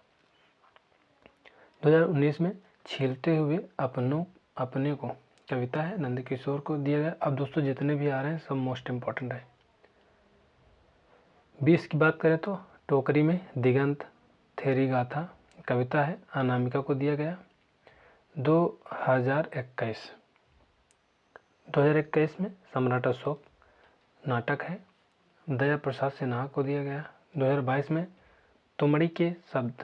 2019 में छीलते हुए अपने को कविता है, नंदकिशोर को दिया गया। अब दोस्तों जितने भी आ रहे हैं सब मोस्ट इंपॉर्टेंट है। 20 की बात करें तो टोकरी में दिगंत थेरी गाथा कविता है, अनामिका को दिया गया। 2021 में सम्राट अशोक नाटक है, दया प्रसाद सिन्हा को दिया गया। 2022 में तुमड़ी के शब्द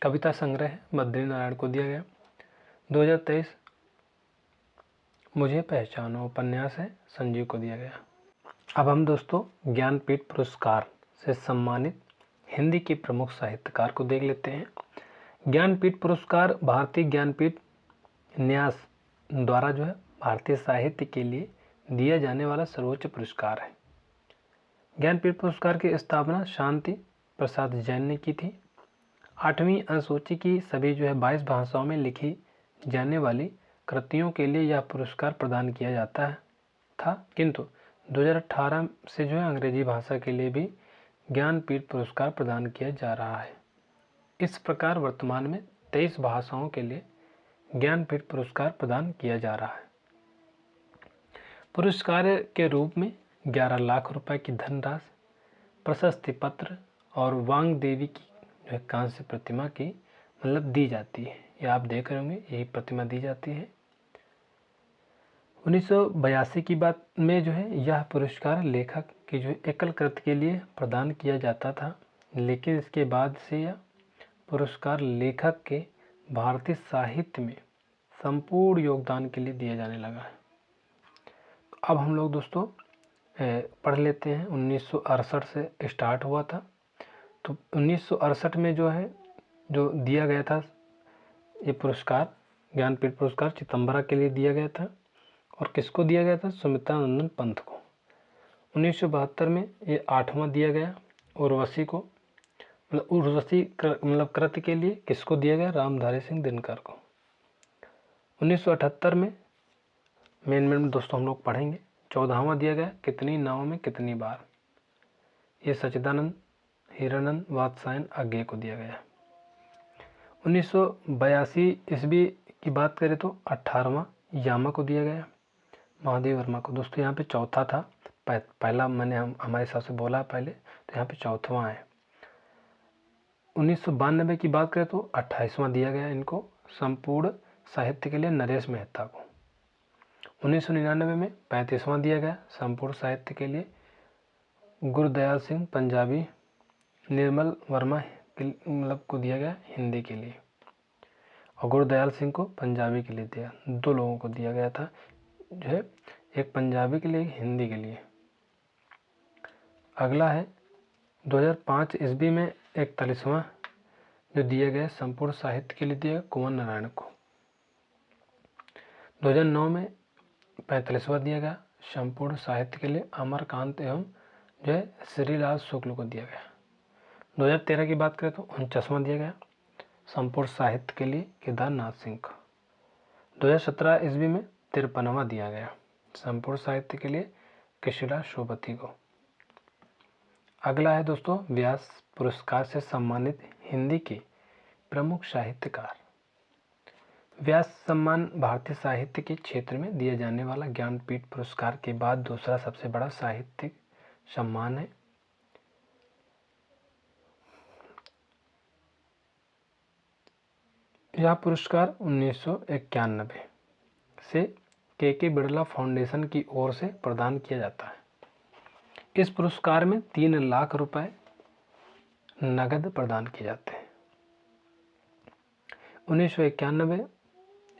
कविता संग्रह है, बद्री नारायण को दिया गया। 2023 मुझे पहचानो उपन्यास है, संजीव को दिया गया। अब हम दोस्तों ज्ञानपीठ पुरस्कार से सम्मानित हिंदी के प्रमुख साहित्यकार को देख लेते हैं। ज्ञानपीठ पुरस्कार भारतीय ज्ञानपीठ न्यास द्वारा जो है भारतीय साहित्य के लिए दिया जाने वाला सर्वोच्च पुरस्कार है। ज्ञानपीठ पुरस्कार की स्थापना शांति प्रसाद जैन ने की थी। 8वीं अनुसूची की सभी जो है 22 भाषाओं में लिखी जाने वाली कृतियों के लिए यह पुरस्कार प्रदान किया जाता था, किंतु 2018 से जो है अंग्रेजी भाषा के लिए भी ज्ञानपीठ पुरस्कार प्रदान किया जा रहा है। इस प्रकार वर्तमान में 23 भाषाओं के लिए ज्ञानपीठ पुरस्कार प्रदान किया जा रहा है। पुरस्कार के रूप में 11 लाख रुपए की धनराशि, प्रशस्ति पत्र और वांग देवी की जो है कांस्य प्रतिमा की मतलब दी जाती है। ये आप देख रहे होंगे, यही प्रतिमा दी जाती है। 1982 की बात में जो है यह पुरस्कार लेखक की जो एकल कृति के लिए प्रदान किया जाता था, लेकिन इसके बाद से यह पुरस्कार लेखक के भारतीय साहित्य में संपूर्ण योगदान के लिए दिया जाने लगा है। तो अब हम लोग दोस्तों पढ़ लेते हैं। 1968 से स्टार्ट हुआ था, तो 1968 में जो है जो दिया गया था ये पुरस्कार, ज्ञानपीठ पुरस्कार चिदंबरा के लिए दिया गया था। और किसको दिया गया था? सुमित्रानंदन पंत को। 1972 में ये 8वां दिया गया उर्वशी को, मतलब उर्वशी मतलब कृति के लिए किसको दिया गया? रामधारी सिंह दिनकर को। 1978 में मेन दोस्तों हम लोग पढ़ेंगे, 14वां दिया गया कितनी नावों में कितनी बार, ये सच्चिदानंद हिरानंद वात्सायन अज्ञे को दिया गया। 1982 ईस्वी की बात करें तो 18वां यामा को दिया गया, महादेव वर्मा को। दोस्तों यहाँ पे चौथा था, पहला मैंने हमारे हिसाब से बोला पहले, तो यहाँ पे चौथवां है। 1992 की बात करें तो 28वां दिया गया इनको, संपूर्ण साहित्य के लिए नरेश मेहता को। 1999 में 35वां दिया गया संपूर्ण साहित्य के लिए गुरदयाल सिंह पंजाबी, निर्मल वर्मा मतलब को दिया गया हिंदी के लिए। और गुरदयाल सिंह को पंजाबी के लिए दिया। 2 लोगों को दिया गया था जो है, एक पंजाबी के लिए, एक हिंदी के लिए। अगला है 2005 ईस्वी में 41वां जो दिया गया संपूर्ण साहित्य के लिए दिया कुंवर नारायण को। 2009 में 45वां दिया गया संपूर्ण साहित्य के लिए अमरकांत एवं जो है श्रीलाल शुक्ल को दिया गया। 2013 की बात करें तो 49वां दिया गया संपूर्ण साहित्य के लिए केदारनाथ सिंह को। 2017 ईस्वी में 53वां दिया गया संपूर्ण साहित्य के लिए किशिला सोबती को। अगला है दोस्तों व्यास पुरस्कार से सम्मानित हिंदी के प्रमुख साहित्यकार। व्यास सम्मान भारतीय साहित्य के क्षेत्र में दिए जाने वाला ज्ञानपीठ पुरस्कार के बाद दूसरा सबसे बड़ा साहित्यिक सम्मान है। यह पुरस्कार 1991 से के बिड़ला फाउंडेशन की ओर से प्रदान किया जाता है। इस पुरस्कार में 3 लाख रुपए नगद प्रदान किए जाते हैं। 1991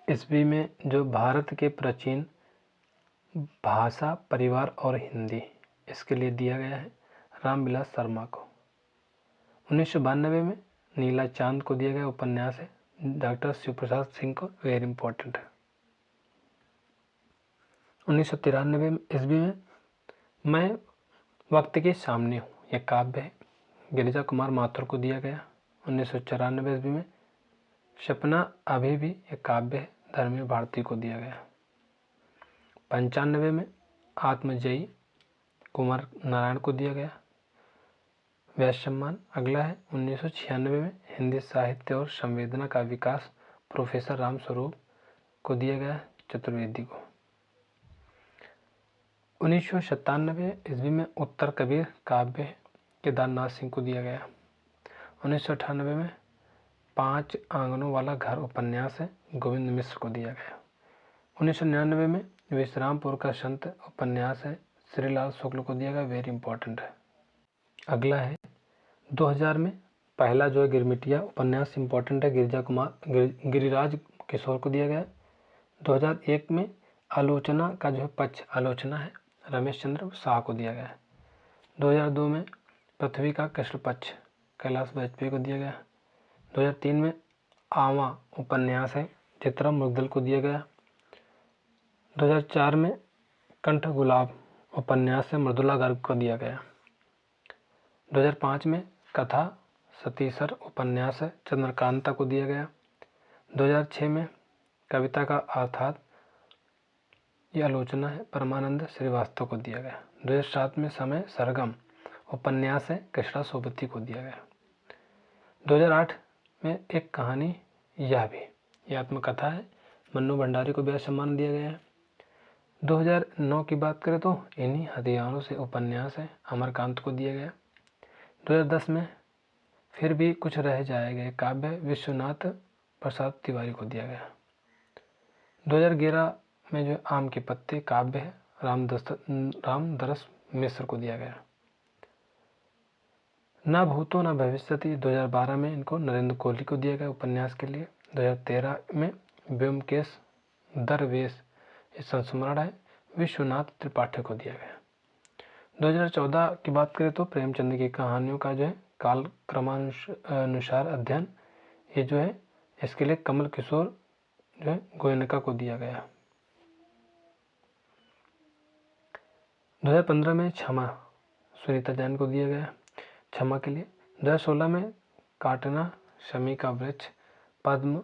ईस्वी में जो भारत के प्राचीन भाषा परिवार और हिंदी इसके लिए दिया गया है रामविलास शर्मा को। 1992 में नीला चांद को दिया गया उपन्यास है डॉक्टर शिव प्रसाद सिंह को, वेरी इंपॉर्टेंट है। 1993 ईस्वी में मैं वक्त के सामने हूँ यह काव्य है गिरिजा कुमार माथुर को दिया गया। 1994 ईस्वी में सपना अभी भी एक काव्य है धर्मेंद्र भारती को दिया गया। 95 में आत्मजयी कुमार नारायण को दिया गया व्यास सम्मान। अगला है 1996 में हिंदी साहित्य और संवेदना का विकास प्रोफेसर राम स्वरूप को दिया गया चतुर्वेदी को। 1997 ईस्वी में उत्तर कबीर काव्य केदारनाथ सिंह को दिया गया। 1998 में 5 आंगनों वाला घर उपन्यास है गोविंद मिश्र को दिया गया। 1999 में विश्रामपुर का संत उपन्यास है श्रीलाल शुक्ल को दिया गया, वेरी इंपॉर्टेंट है। अगला है 2000 में पहला जो है गिरमिटिया उपन्यास इंपॉर्टेंट है गिरिराज किशोर को दिया गया। 2001 में आलोचना का जो है पक्ष आलोचना है रमेश चंद्र शाह को दिया गया। 2002 में पृथ्वी का कृष्ण पक्ष कैलाश वाजपेयी को दिया गया। 2003 में आवा उपन्यास है चित्रा मुग्दल को दिया गया। 2004 में कंठ गुलाब उपन्यास है मृदुला गर्ग को दिया गया। 2005 में कथा सतीसर उपन्यास है चंद्रकांता को दिया गया। 2006 में कविता का अर्थात ये आलोचना है परमानंद श्रीवास्तव को दिया गया। 2007 में समय सरगम उपन्यास है कृष्णा सोबती को दिया गया। 2008 में एक कहानी यह भी ये आत्मकथा है मन्नू भंडारी को व्यास सम्मान दिया गया है। 2009 की बात करें तो इन्हीं हथियारों से उपन्यास है अमरकांत को दिया गया। 2010 में फिर भी कुछ रह जाएगा काव्य विश्वनाथ प्रसाद तिवारी को दिया गया। 2011 में जो आम के पत्ते काव्य है रामदरस मिश्र को दिया गया। न भूतो न भविष्यति 2012 में इनको नरेंद्र कोहली को दिया गया उपन्यास के लिए। 2013 में व्योमकेश दरवेश संस्मरण है विश्वनाथ त्रिपाठी को दिया गया। 2014 की बात करें तो प्रेमचंद की कहानियों का जो है काल क्रमानुसार अध्ययन ये जो है इसके लिए कमल किशोर जो है गोयनका को दिया गया। 2015 में क्षमा सुनीता जैन को दिया गया क्षमा के लिए। 2016 में काटना शमी का वृक्ष पद्म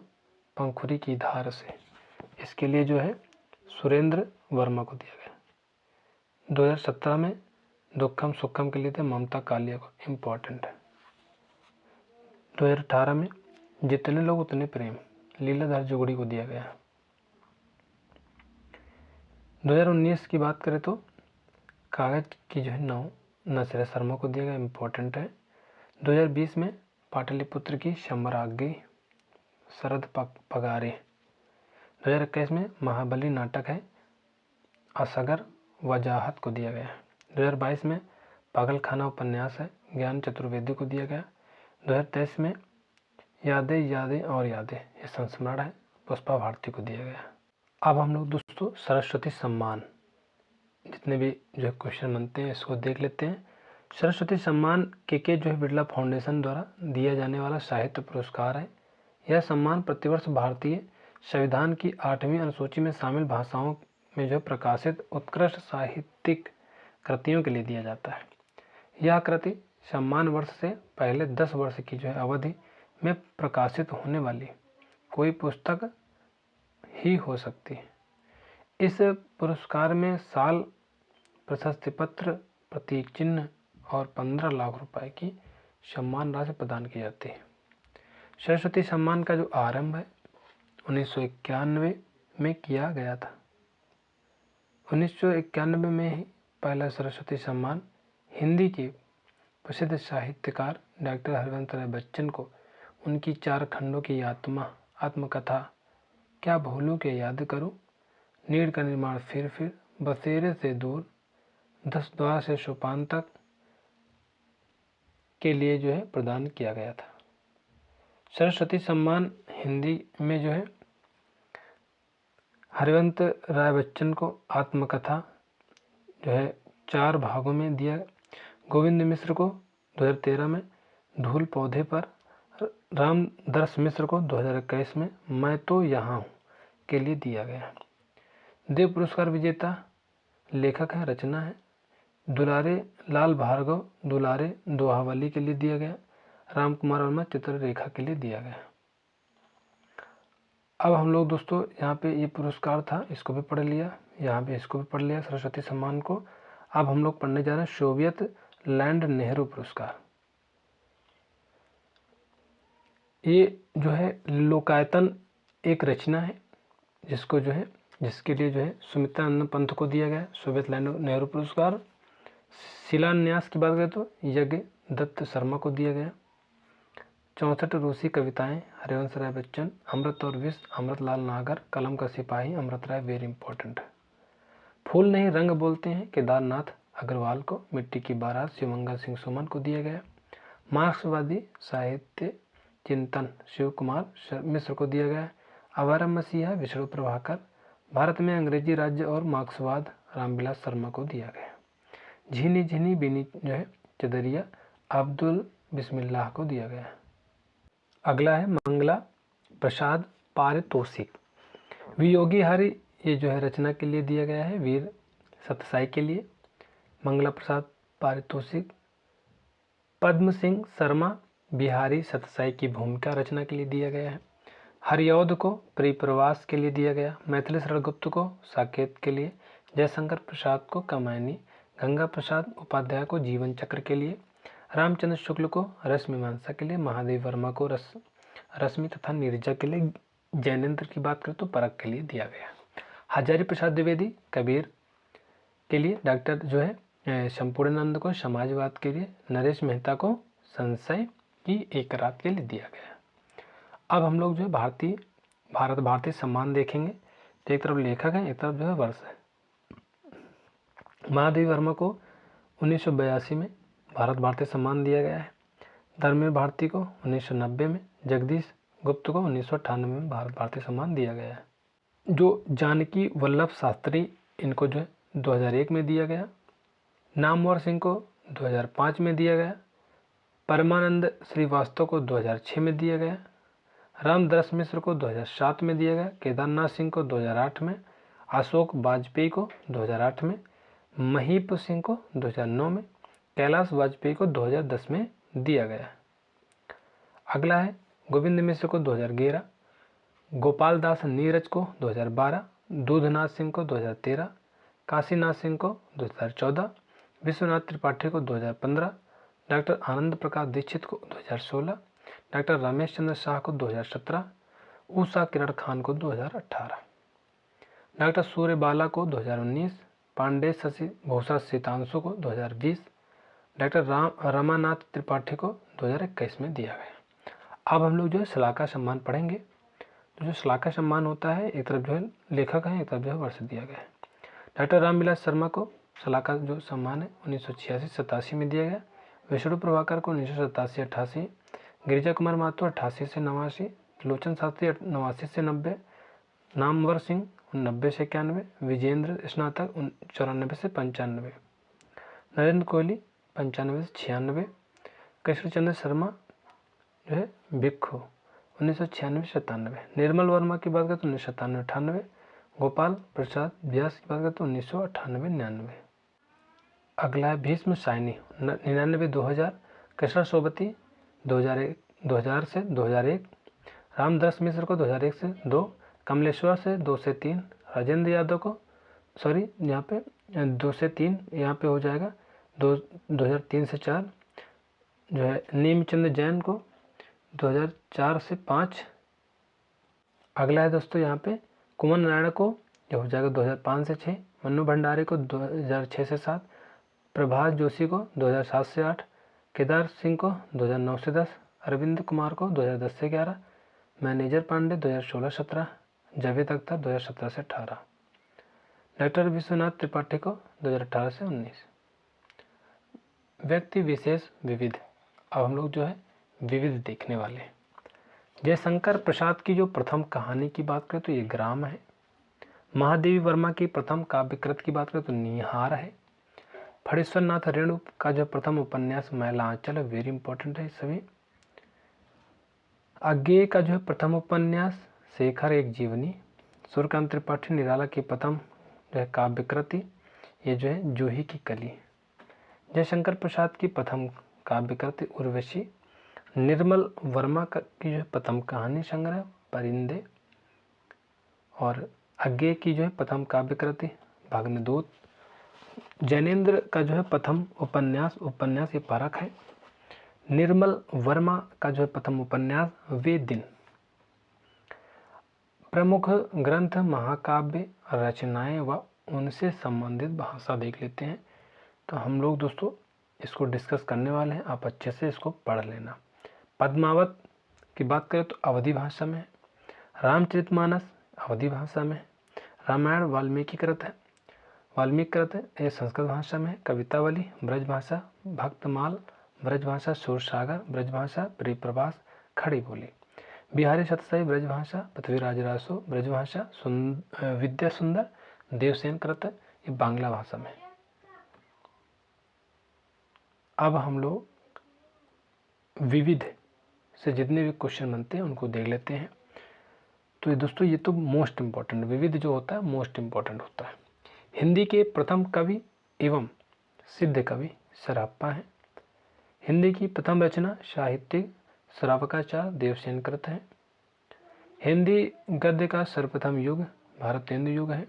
पंखुरी की धार से इसके लिए जो है सुरेंद्र वर्मा को दिया गया। 2017 में दुखम सुखम के लिए थे ममता कालिया को, इम्पोर्टेंट है। 2018 में जितने लोग उतने प्रेम लीलाधर जुगड़ी को दिया गया। 2019 की बात करें तो कागज की जो है नाव नसर शर्मा को दिया गया, इम्पोर्टेंट है। 2020 में पाटलिपुत्र की शंबरागी शरद पगारे। 2021 में महाबली नाटक है असगर वजाहत को दिया गया। 2022 में पागल खाना उपन्यास है ज्ञान चतुर्वेदी को दिया गया। 2023 में यादें यादें और यादें, ये संस्मरण है, पुष्पा भारती को दिया गया। अब हम लोग दोस्तों सरस्वती सम्मान, जितने भी जो है क्वेश्चन बनते हैं इसको देख लेते हैं। सरस्वती सम्मान के जो है बिरला फाउंडेशन द्वारा दिया जाने वाला साहित्य पुरस्कार है। यह सम्मान प्रतिवर्ष भारतीय संविधान की 8वीं अनुसूची में शामिल भाषाओं में जो प्रकाशित उत्कृष्ट साहित्यिक कृतियों के लिए दिया जाता है। यह कृति सम्मान वर्ष से पहले 10 वर्ष की जो है अवधि में प्रकाशित होने वाली कोई पुस्तक ही हो सकती है। इस पुरस्कार में साल, प्रशस्ति पत्र, प्रतीक चिन्ह और 15 लाख रुपए की सम्मान राशि प्रदान की जाती है। सरस्वती सम्मान का जो आरंभ है 1991 में किया गया था। 1991 में ही पहला सरस्वती सम्मान हिंदी के प्रसिद्ध साहित्यकार डॉक्टर हरिवंश राय बच्चन को उनकी 4 खंडों की आत्मकथा क्या भूलूं के याद करूं, नीड़ का निर्माण फिर, बसेरे से दूर, 10 द्वार से सोपान तक के लिए जो है प्रदान किया गया था। सरस्वती सम्मान हिंदी में जो है हरिवंश राय बच्चन को आत्मकथा जो है 4 भागों में दिया। गोविंद मिश्र को 2013 में धूल पौधे पर, रामदर्श मिश्र को 2021 में मैं तो यहाँ हूँ के लिए दिया गया। देव पुरस्कार विजेता लेखक है, रचना है दुलारे लाल भार्गव दुलारे दोहावली के लिए दिया गया। राम कुमार वर्मा चित्ररेखा के लिए दिया गया। अब हम लोग दोस्तों यहाँ पे ये पुरस्कार था, इसको भी पढ़ लिया, यहाँ पे इसको भी पढ़ लिया सरस्वती सम्मान को। अब हम लोग पढ़ने जा रहे हैं सोवियत लैंड नेहरू पुरस्कार। ये जो है लोकायतन एक रचना है जिसको जो है जिसके लिए जो है सुमित्रानंद पंत को दिया गया सोवियत लैंड नेहरू पुरस्कार। शिलान्यास की बात करें तो यज्ञ दत्त शर्मा को दिया गया। 64 रूसी कविताएं हरिवंश राय बच्चन। अमृत और विष अमृतलाल नागर। कलम का सिपाही अमृत राय, वेरी इंपॉर्टेंट। फूल नहीं रंग बोलते हैं केदारनाथ अग्रवाल को। मिट्टी की बारात शिवमंगल सिंह सुमन को दिया गया। मार्क्सवादी साहित्य चिंतन शिव कुमार मिश्र को दिया गया। आवारा मसीहा विष्णु प्रभाकर। भारत में अंग्रेजी राज्य और मार्क्सवाद रामविलास शर्मा को दिया गया। झीनी झीनी बीनी जो है चदरिया अब्दुल बिस्मिल्लाह को दिया गया। अगला है मंगला प्रसाद पारितोषिक। वियोगी हरि ये जो है रचना के लिए दिया गया है। वीर सतसाई के लिए मंगला प्रसाद पारितोषिक। पद्म सिंह शर्मा बिहारी सतसाई की भूमिका रचना के लिए दिया गया है। हरिऔध को परिप्रवास के लिए दिया गया। मैथिली शरण गुप्त को साकेत के लिए। जयशंकर प्रसाद को कमायनी। गंगा प्रसाद उपाध्याय को जीवन चक्र के लिए। रामचंद्र शुक्ल को रस मीमांसा के लिए। महादेव वर्मा को रश्मि तथा नीरजा के लिए। जैनेन्द्र की बात करें तो परख के लिए दिया गया। हजारी प्रसाद द्विवेदी कबीर के लिए। डॉक्टर जो है संपूर्णानंद को समाजवाद के लिए। नरेश मेहता को संशय की एक रात के लिए दिया गया। अब हम लोग जो है भारत भारतीय सम्मान देखेंगे। तो एक तरफ लेखक है, एक तरफ जो है वर्ष है। महादेवी वर्मा को 1982 में भारत भारतीय सम्मान दिया गया है। धर्मवीर भारती को 1990 में। जगदीश गुप्त को 1998 में भारत भारतीय सम्मान दिया गया है। जो जानकी वल्लभ शास्त्री इनको जो है 2001 में दिया गया। नामवर सिंह को 2005 में दिया गया। परमानंद श्रीवास्तव को 2006 में दिया गया। रामदर्श मिश्र को 2007 में दिया गया। केदारनाथ सिंह को 2008 में। अशोक वाजपेयी को 2008 में। महीप सिंह को 2009 में। कैलाश वाजपेयी को 2010 में दिया गया। अगला है गोविंद मिश्र को 2011। गोपाल दास नीरज को 2012। दूधनाथ सिंह को 2013। काशीनाथ सिंह को 2014। विश्वनाथ त्रिपाठी को 2015। डॉक्टर आनंद प्रकाश दीक्षित को 2016। डॉक्टर रमेश चंद्र शाह को 2017। उषा किरण खान को 2018। डॉक्टर सूर्यबाला को 2019। पांडे शशि भूषा सीतांशु को 2020। डॉक्टर रमानाथ त्रिपाठी को 2021 में दिया गया। अब हम लोग जो है शलाका सम्मान पढ़ेंगे। तो जो शलाका सम्मान होता है एक तरफ जो है लेखक है, एक तरफ जो है वर्ष दिया गया है। डॉक्टर रामविलास शर्मा को शलाका जो सम्मान है 1986-87 में दिया गया। विष्णु प्रभाकर को 1987-88। गिरिजा कुमार महतो 88 से 89, लोचन शास्त्री 89 से 90, नामवर सिंह 90 से 91, विजेंद्र स्नातक 94 से 95, नरेंद्र कोहली 95 से 96, कृष्ण चंद्र शर्मा जो है भिक्खु 1996 से 97, निर्मल वर्मा की बात करें तो 1997 98, गोपाल प्रसाद व्यास की बात करें तो 1998 99। अगला है भीष्म साइनी 99 2000, कृष्णा सोबती 2000 से 2001, रामदास मिश्र को 2001 से 2, कमलेश्वर से 2 से 3, राजेंद्र यादव को यहाँ पे 2 से 3 यहाँ पे हो जाएगा 2003 से 4, जो है नीमचंद जैन को 2004 से 5। अगला है दोस्तों यहाँ पे कुमार नारायण को जो हो जाएगा 2005 से 6, मन्नू भंडारी को 2006 से 7, प्रभास जोशी को 2007 से 8, केदार सिंह को 2009 से 10, अरविंद कुमार को 2010 से 11, मैनेजर पांडे 2016-17, जावेद अख्तर 2017 से 18, डॉक्टर विश्वनाथ त्रिपाठी को 2018 से 19। व्यक्ति विशेष विविध। अब हम लोग जो है विविध देखने वाले हैं। जयशंकर प्रसाद की जो प्रथम कहानी की बात करें तो ये ग्राम है। महादेवी वर्मा की प्रथम काव्यकृत की बात करें तो निहार है। फणीश्वर नाथ रेणु का जो प्रथम उपन्यास मैलांचल, वेरी इंपॉर्टेंट है सभी। अज्ञेय का जो है प्रथम उपन्यास शेखर एक जीवनी। सूर्यकांत त्रिपाठी निराला की प्रथम जो है काव्यकृति ये जो है जूही की कली। जयशंकर प्रसाद की प्रथम काव्यकृति उर्वशी। निर्मल वर्मा की जो है प्रथम कहानी संग्रह परिंदे। और अज्ञेय की जो है प्रथम काव्यकृति भग्नदूत। जैनेन्द्र का जो है प्रथम उपन्यास ये परख है। निर्मल वर्मा का जो है प्रथम उपन्यास वे दिन। प्रमुख ग्रंथ महाकाव्य रचनाएं व उनसे संबंधित भाषा देख लेते हैं। तो हम लोग दोस्तों इसको डिस्कस करने वाले हैं, आप अच्छे से इसको पढ़ लेना। पद्मावत की बात करें तो अवधी भाषा में है। रामचरितमानस अवधी भाषा में है। रामायण वाल्मीकि कृत है, ये संस्कृत भाषा में है। कवितावली ब्रज भाषा। भक्तमाल ब्रज भाषा। सूरसागर ब्रज भाषा। प्रियप्रवास खड़ी बोली। बिहारी सतसाई ब्रज भाषा। पृथ्वीराज रासो ब्रज भाषा। विद्या सुंदर देवसेन कृत ये बांग्ला भाषा में। अब हम लोग विविध से जितने भी क्वेश्चन बनते हैं उनको देख लेते हैं। तो ये दोस्तों ये तो मोस्ट इम्पॉर्टेंट, विविध जो होता है मोस्ट इम्पॉर्टेंट होता है। हिंदी के प्रथम कवि एवं सिद्ध कवि सरहप्पा हैं। हिंदी की प्रथम रचना साहित्यिक श्रावकाचार देवसेन कृत है। हिंदी गद्य का सर्वप्रथम युग भारतेंदु युग है।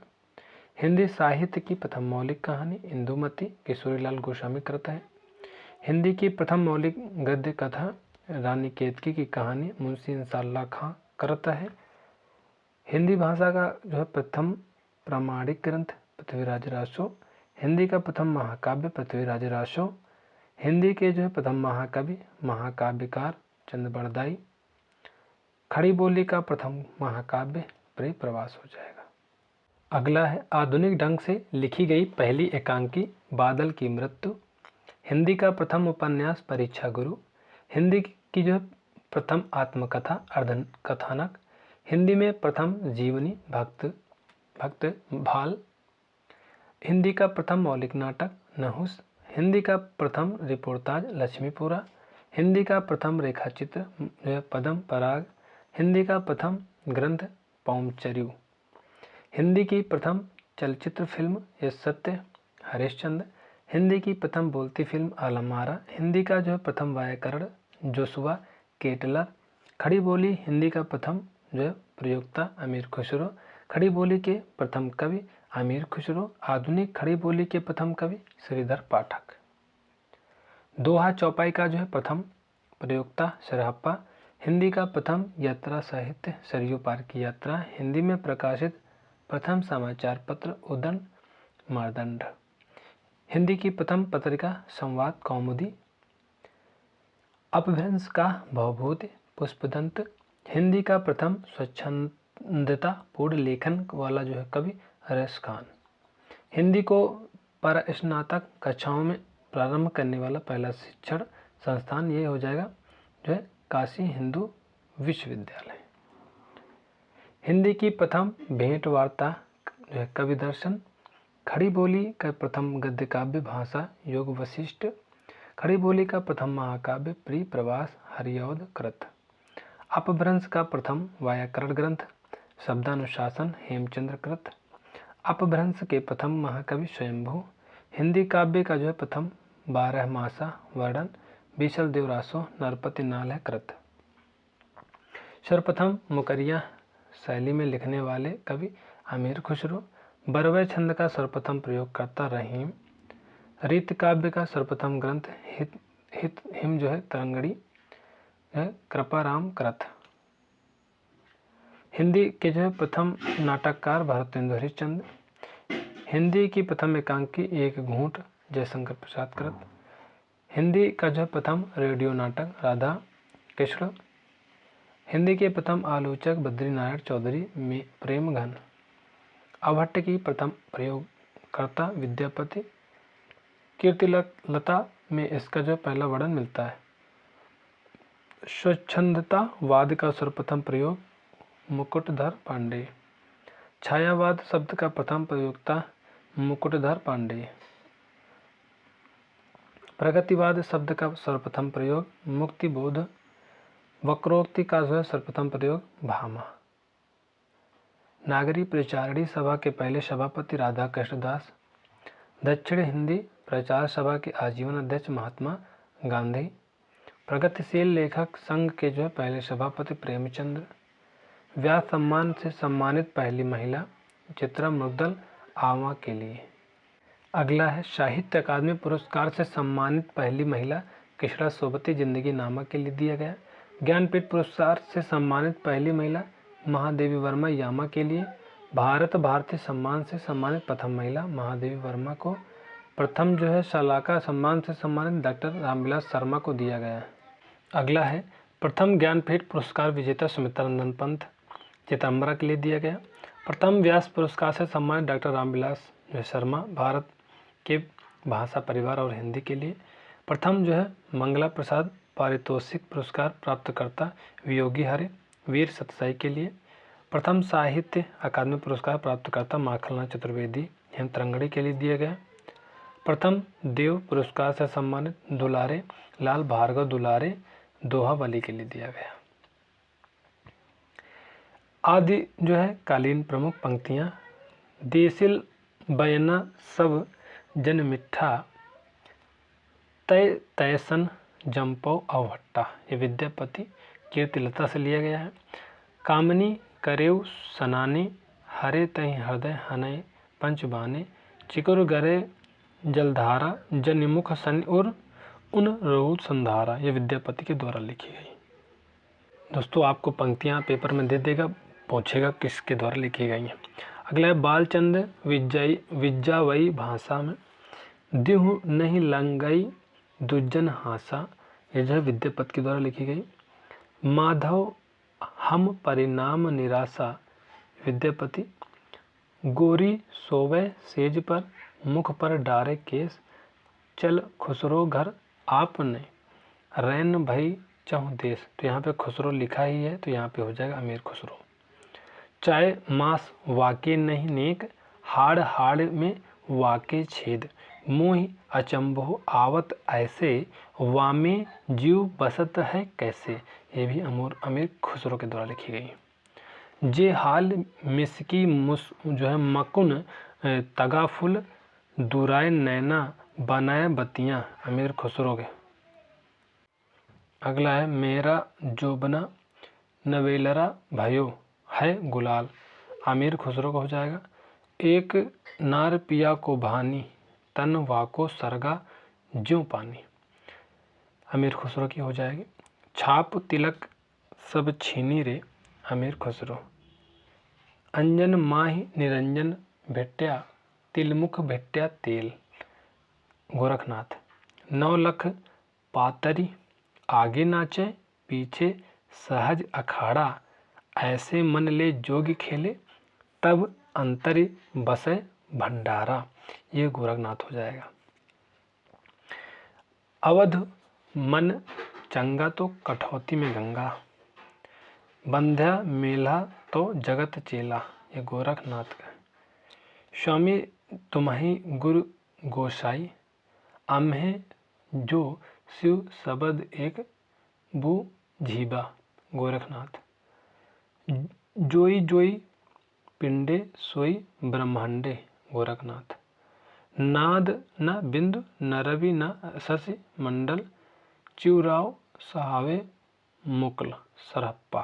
हिंदी साहित्य की प्रथम मौलिक कहानी इंदुमती किशोरीलाल गोस्वामी कृत है। हिंदी की प्रथम मौलिक गद्य कथा रानी केतकी की कहानी मुंशी इंसाल्लाह खां कृत है। हिंदी भाषा का जो है प्रथम प्रामाणिक ग्रंथ पृथ्वीराज रासो। हिंदी का प्रथम महाकाव्य पृथ्वीराज रासो। हिंदी के जो है प्रथम महाकवि महाकाव्यकार चंद बरदाई। खड़ी बोली का प्रथम महाकाव्य प्रियप्रवास हो जाएगा। अगला है आधुनिक ढंग से लिखी गई पहली एकांकी बादल की मृत्यु। हिंदी का प्रथम उपन्यास परीक्षा गुरु। हिंदी की जो है प्रथम आत्मकथा अर्धकथानक। हिंदी में प्रथम जीवनी भक्त भाल। हिंदी का प्रथम मौलिक नाटक नहुस। हिंदी का प्रथम रिपोर्टाज लक्ष्मीपुरा। हिंदी का प्रथम रेखाचित्र पदम पराग। हिंदी का प्रथम ग्रंथ पौमचर्यु। हिंदी की प्रथम चलचित्र फिल्म ये सत्य हरिश्चंद्र। हिंदी की प्रथम बोलती फिल्म आलमारा। हिंदी का जो है प्रथम व्याकरण जोशुआ केटलर। खड़ी बोली हिंदी का प्रथम जो है प्रयोक्ता अमीर खुसरो। खड़ी बोली के प्रथम कवि अमीर खुसरो। आधुनिक खड़ी बोली के प्रथम कवि श्रीधर पाठक। दोहा चौपाई का जो है प्रथम प्रयोक्ता सरहप्पा। हिंदी का प्रथम यात्रा साहित्य सरयू पार की यात्रा। हिंदी में प्रकाशित प्रथम समाचार पत्र उदंड मारदंड। हिंदी की प्रथम पत्रिका संवाद कौमुदी। अपभ्रंश का भवभूति पुष्पदंत। हिंदी का प्रथम स्वच्छंदता पूर्ण लेखन वाला जो है कवि रस खान। हिंदी को पर स्नातक कक्षाओं में प्रारंभ करने वाला पहला शिक्षण संस्थान ये हो जाएगा जो है काशी हिंदू विश्वविद्यालय। हिंदी की प्रथम भेंट वार्ता कवि दर्शन। खड़ी बोली का प्रथम गद्य काव्य भाषा योग वशिष्ठ। खड़ी बोली का प्रथम महाकाव्य प्रिय प्रवास हरिऔध कृत। अपभ्रंश का प्रथम व्याकरण ग्रंथ शब्दानुशासन हेमचंद्र कृत। अपभ्रंश के प्रथम महाकवि स्वयंभू। हिंदी काव्य का जो है प्रथम 12 मासा वर्णन बीसल देवरासो नरपति नाल है कृत। सर्वप्रथम मुकरिया शैली में लिखने वाले कवि अमीर खुसरो। बरवै छंद का सर्वप्रथम प्रयोगकर्ता रहीम। रीत काव्य का सर्वप्रथम ग्रंथ हिम जो है तरंगड़ी कृपाराम कृत। हिंदी के जो है प्रथम नाटककार भरतेंदु हरिश्चंद्र। हिंदी की प्रथम एकांकी एक घूंट जयशंकर प्रसाद कृत। हिंदी का जो है प्रथम रेडियो नाटक राधा कृष्ण। हिंदी के प्रथम आलोचक बद्रीनारायण चौधरी में प्रेम घन। अभट्ट की प्रथम प्रयोगकर्ता विद्यापति। कीर्तिलता में इसका जो पहला वर्णन मिलता है। स्वच्छंदतावाद का सर्वप्रथम प्रयोग मुकुटधर पांडे। छायावाद शब्द का प्रथम प्रयोक्ता मुकुटधर पांडे। प्रगतिवाद शब्द का सर्वप्रथम प्रयोग मुक्तिबोध। वक्रोक्ति का जो है सर्वप्रथम प्रयोग भामा। नागरी प्रचारणी सभा के पहले सभापति राधा कृष्णदास। दक्षिण हिंदी प्रचार सभा के आजीवन अध्यक्ष महात्मा गांधी। प्रगतिशील लेखक संघ के जो है पहले सभापति प्रेमचंद्र। व्यास सम्मान से सम्मानित पहली महिला चित्रा मुद्गल आवा के लिए। अगला है साहित्य अकादमी पुरस्कार से सम्मानित पहली महिला किशोरा सोबती जिंदगी नामा के लिए दिया गया। ज्ञानपीठ पुरस्कार से सम्मानित पहली महिला महादेवी वर्मा यामा के लिए। भारत भारती सम्मान से सम्मानित प्रथम महिला महादेवी वर्मा को। प्रथम जो है सलाका सम्मान से सम्मानित डॉक्टर रामविलास शर्मा को दिया गया है। अगला है प्रथम ज्ञानपीठ पुरस्कार विजेता सुमित्रानंद पंत चितंबरा के लिए दिया गया। प्रथम व्यास पुरस्कार से सम्मानित डॉक्टर रामविलास शर्मा भारत के भाषा परिवार और हिंदी के लिए। प्रथम जो है मंगला प्रसाद पारितोषिक पुरस्कार प्राप्तकर्ता वियोगी हरे वीर सतसाई के लिए। प्रथम साहित्य अकादमी पुरस्कार प्राप्तकर्ता माखनलाल चतुर्वेदी हेमतरंगड़ी के लिए दिया गया। प्रथम देव पुरस्कार से सम्मानित दुलारे लाल भार्गव दुलारे दोहावली के लिए दिया गया। आदि जो है कालीन प्रमुख पंक्तियाँ। देसिल बयना सब जन मिठा तय तयसन जम्पो अवहट्टा ये विद्यापति कीर्तिलता से लिया गया है। कामनी करेव सनाने हरे तय हृदय हनय पंचबाने चिकुर गरे जलधारा जनिमुख सन और उन रोध संधारा ये विद्यापति के द्वारा लिखी गई। दोस्तों आपको पंक्तियाँ पेपर में दे देगा, पूछेगा किसके द्वारा लिखी गई हैं। अगला है बालचंद विज्जावई भाषा में दिहु नहीं लंगई दुज्जन हासा ये जो है विद्यापति के द्वारा लिखी गई। माधव हम परिणाम निराशा विद्यापति। गोरी सोवे सेज पर मुख पर डारे केस चल खुसरो घर आपने रैन भई चहु देश। तो यहाँ पे खुसरो लिखा ही है तो यहाँ पे हो जाएगा अमीर खुसरो। चाहे मांस वाके नहीं नेक हाड़ हाड़ में वाके छेद मोहि अचंभो आवत ऐसे वामे जीव बसत है कैसे ये भी अमीर खुसरो के द्वारा लिखी गई। जे हाल मिसकी जो है मकुन तगाफुल दुराय नैना बनाए बतियाँ अमीर खुसरो के। अगला है मेरा जोबना नवेलरा भयो है गुलाल आमिर खुसरो का हो जाएगा। एक नार पिया को भानी तन वाको सरगा ज्यों पानी अमीर खुसरो की हो जाएगी। छाप तिलक सब छीनी रे अमीर खुसरो। अंजन माही निरंजन भेट्या तिलमुख भेट्या तेल गोरखनाथ। 9 लख पातरी आगे नाचे पीछे सहज अखाड़ा ऐसे मन ले जोगी खेले तब अंतरि बसे भंडारा ये गोरखनाथ हो जाएगा। अवध मन चंगा तो कठौती में गंगा, बंध्या मेला तो जगत चेला, ये गोरखनाथ का है। स्वामी तुम्हारी गुरु गोसाई, आम्हे जो शिव शब्द एक बूझीबा, गोरखनाथ। जोई जोई पिंडे सोई ब्रह्मांडे, गोरखनाथ। नाद न बिंदु न रवि न शशि मंडल, चिवराव सहावे मुकल, सरहप्पा।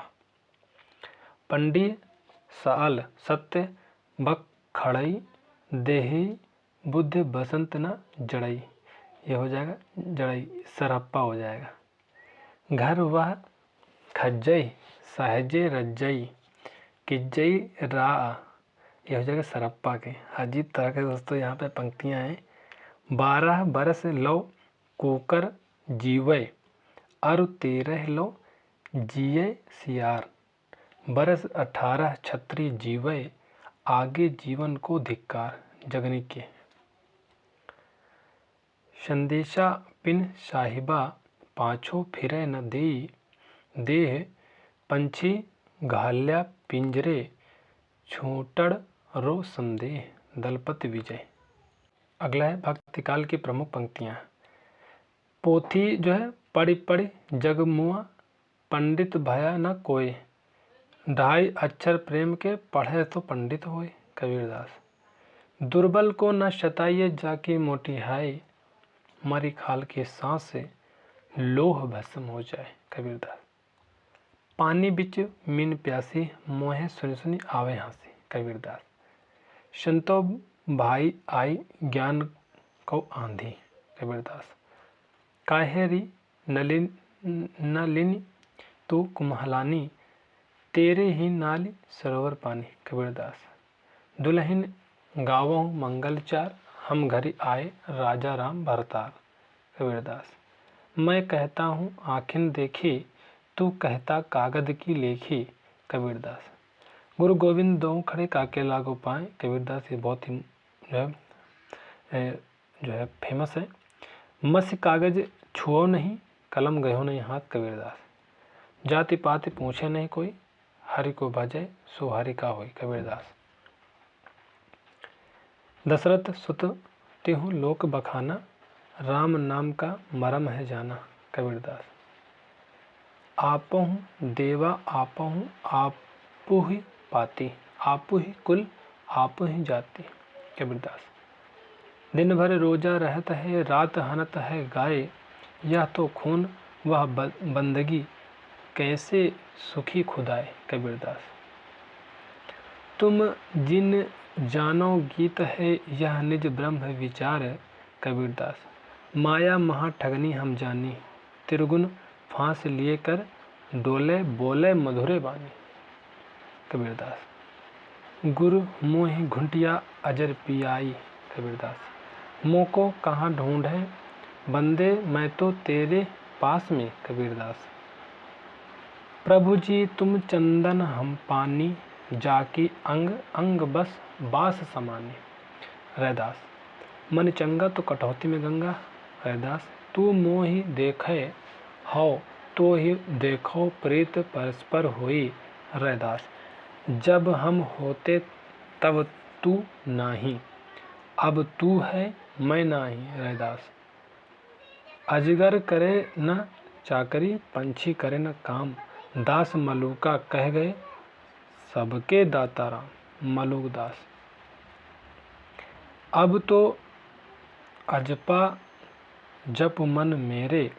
पंडी साल सत्य बखड़ई, देही बुद्ध बसंत न जड़ई, ये हो जाएगा जड़ई, सरहप्पा हो जाएगा। घर वह खज्जई, सहजे रज्जई, किज्जई रा, ये हो जाएगा सरहप्पा के। अजीब तरह के दोस्तों यहाँ पे पंक्तियाँ हैं। 12 बरस लो कुकर जीवे, अरु 13 लो जिये सियार, बरस 18 छत्री जीवे, आगे जीवन को धिक्कार, जगनी के। संदेशा पिन साहिबा, पाछो फिरे न देई, देह पंछी घाल्या पिंजरे, छूटड़ रो संदेह, दलपति विजय। अगला है भक्तिकाल की प्रमुख पंक्तियाँ। पोथी जो है पढ़ी पढ़ी जग मुआ, पंडित भया न कोय, 2.5 अक्षर प्रेम के पढ़े तो पंडित होए, कबीरदास। दुर्बल को न सताइए जाकी मोटी हाय, मरी खाल की सांस से लोह भस्म हो जाए, कबीरदास। पानी बिच मीन प्यासी, मोहे सुनी सुनी आवे हंसी, कबीरदास। संतो भाई आई ज्ञान को आंधी, कबीरदास। काहेरी नलिनी तू कुम्हलानी, तेरे ही नाली सरोवर पानी, कबीरदास। दुल्हन गावों मंगलचार, हम घरी आए राजा राम भरतार, कबीरदास। मैं कहता हूँ आँखें देखी, तू कहता कागद की लेखी, कबीरदास। गुरु गोविंद दो खड़े काके लागो पाए, कबीरदास। ये बहुत ही जो है फेमस है। मसी कागज छुओ नहीं, कलम गयो नहीं हाथ, कबीरदास। जाति पाति पूछे नहीं कोई, हरि को भजे सो हरि का होई, कबीरदास। दशरथ सुत तिहु लोक बखाना, राम नाम का मरम है जाना, कबीरदास। आपहु देवा आपहु आपु ही पाती, आपु ही कुल आपु ही जाती, कबीरदास। दिन भर रोजा रहत है, रात हनत है गाय, यह तो खून वह बंदगी, कैसे सुखी खुदाए, कबीरदास। तुम जिन जानो गीत है, यह निज ब्रह्म विचार, कबीरदास। माया महा ठगनी हम जानी, त्रिगुण फांस लिए कर, डोले बोले मधुरे बानी, कबीरदास। गुरु मोहि घुंटिया अजर पियाई, कबीरदास। मोको कहाँ ढूंढे बंदे, मैं तो तेरे पास में, कबीरदास। प्रभु जी तुम चंदन हम पानी, जाकी अंग अंग बस बास समानी, रैदास। मन चंगा तो कटौती में गंगा, रैदास। तू मोहि देखे हो तो ही देखो, प्रीत परस्पर होई, रैदास। जब हम होते तब तू नाही, अब तू है मैं नाही, रैदास। अजगर करे न चाकरी, पंछी करे न काम, दास मलूका कह गए सबके दाता राम, मलूकदास। अब तो अजपा जप मन मेरे,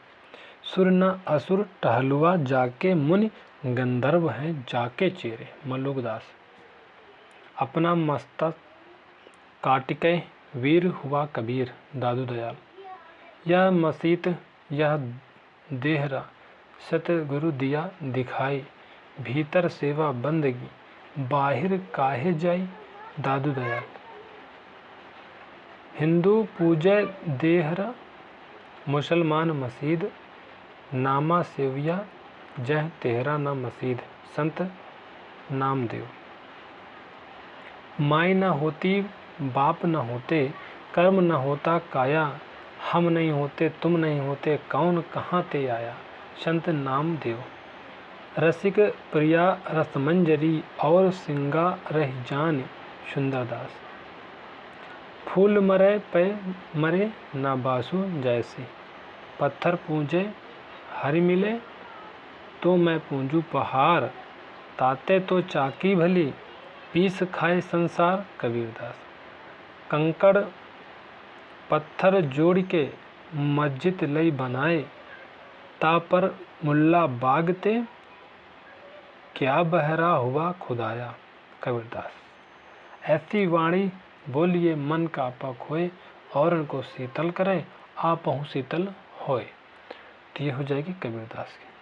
सुर न असुर टहलुआ जाके, मुनि गंधर्व हैं जाके चेरे, मलूकदास। अपना मस्तक काटिके वीर हुआ कबीर, दादू दयाल। यह मसीत यह देहरा, सतगुरु दिया दिखाई, भीतर सेवा बंदगी, बाहिर काहे जाई, दादू दयाल। हिंदू पूजे देहरा, मुसलमान मसीद, नामा सेविया जह तेहरा न मसीद, संत नामदेव। माई न होती बाप न होते, कर्म न होता काया, हम नहीं होते तुम नहीं होते, कौन कहाँ ते आया, संत नामदेव। रसिक प्रिया रसमंजरी और सिंगा रह जान सुंदरदास। फूल मरे पे मरे ना बासु जैसे, पत्थर पूजे हरि मिले तो मैं पूंजू पहाड़, ताते तो चाकी भली पीस खाए संसार कबीरदास। कंकड़ पत्थर जोड़ के मस्जिद लई बनाए, ता पर मुल्ला बागते क्या बहरा हुआ खुदाया कबीरदास। ऐसी वाणी बोलिए मन का आपा खोए, और उनको शीतल करे आपहु शीतल होए। तो ये हो जाएगी कबीरदास की।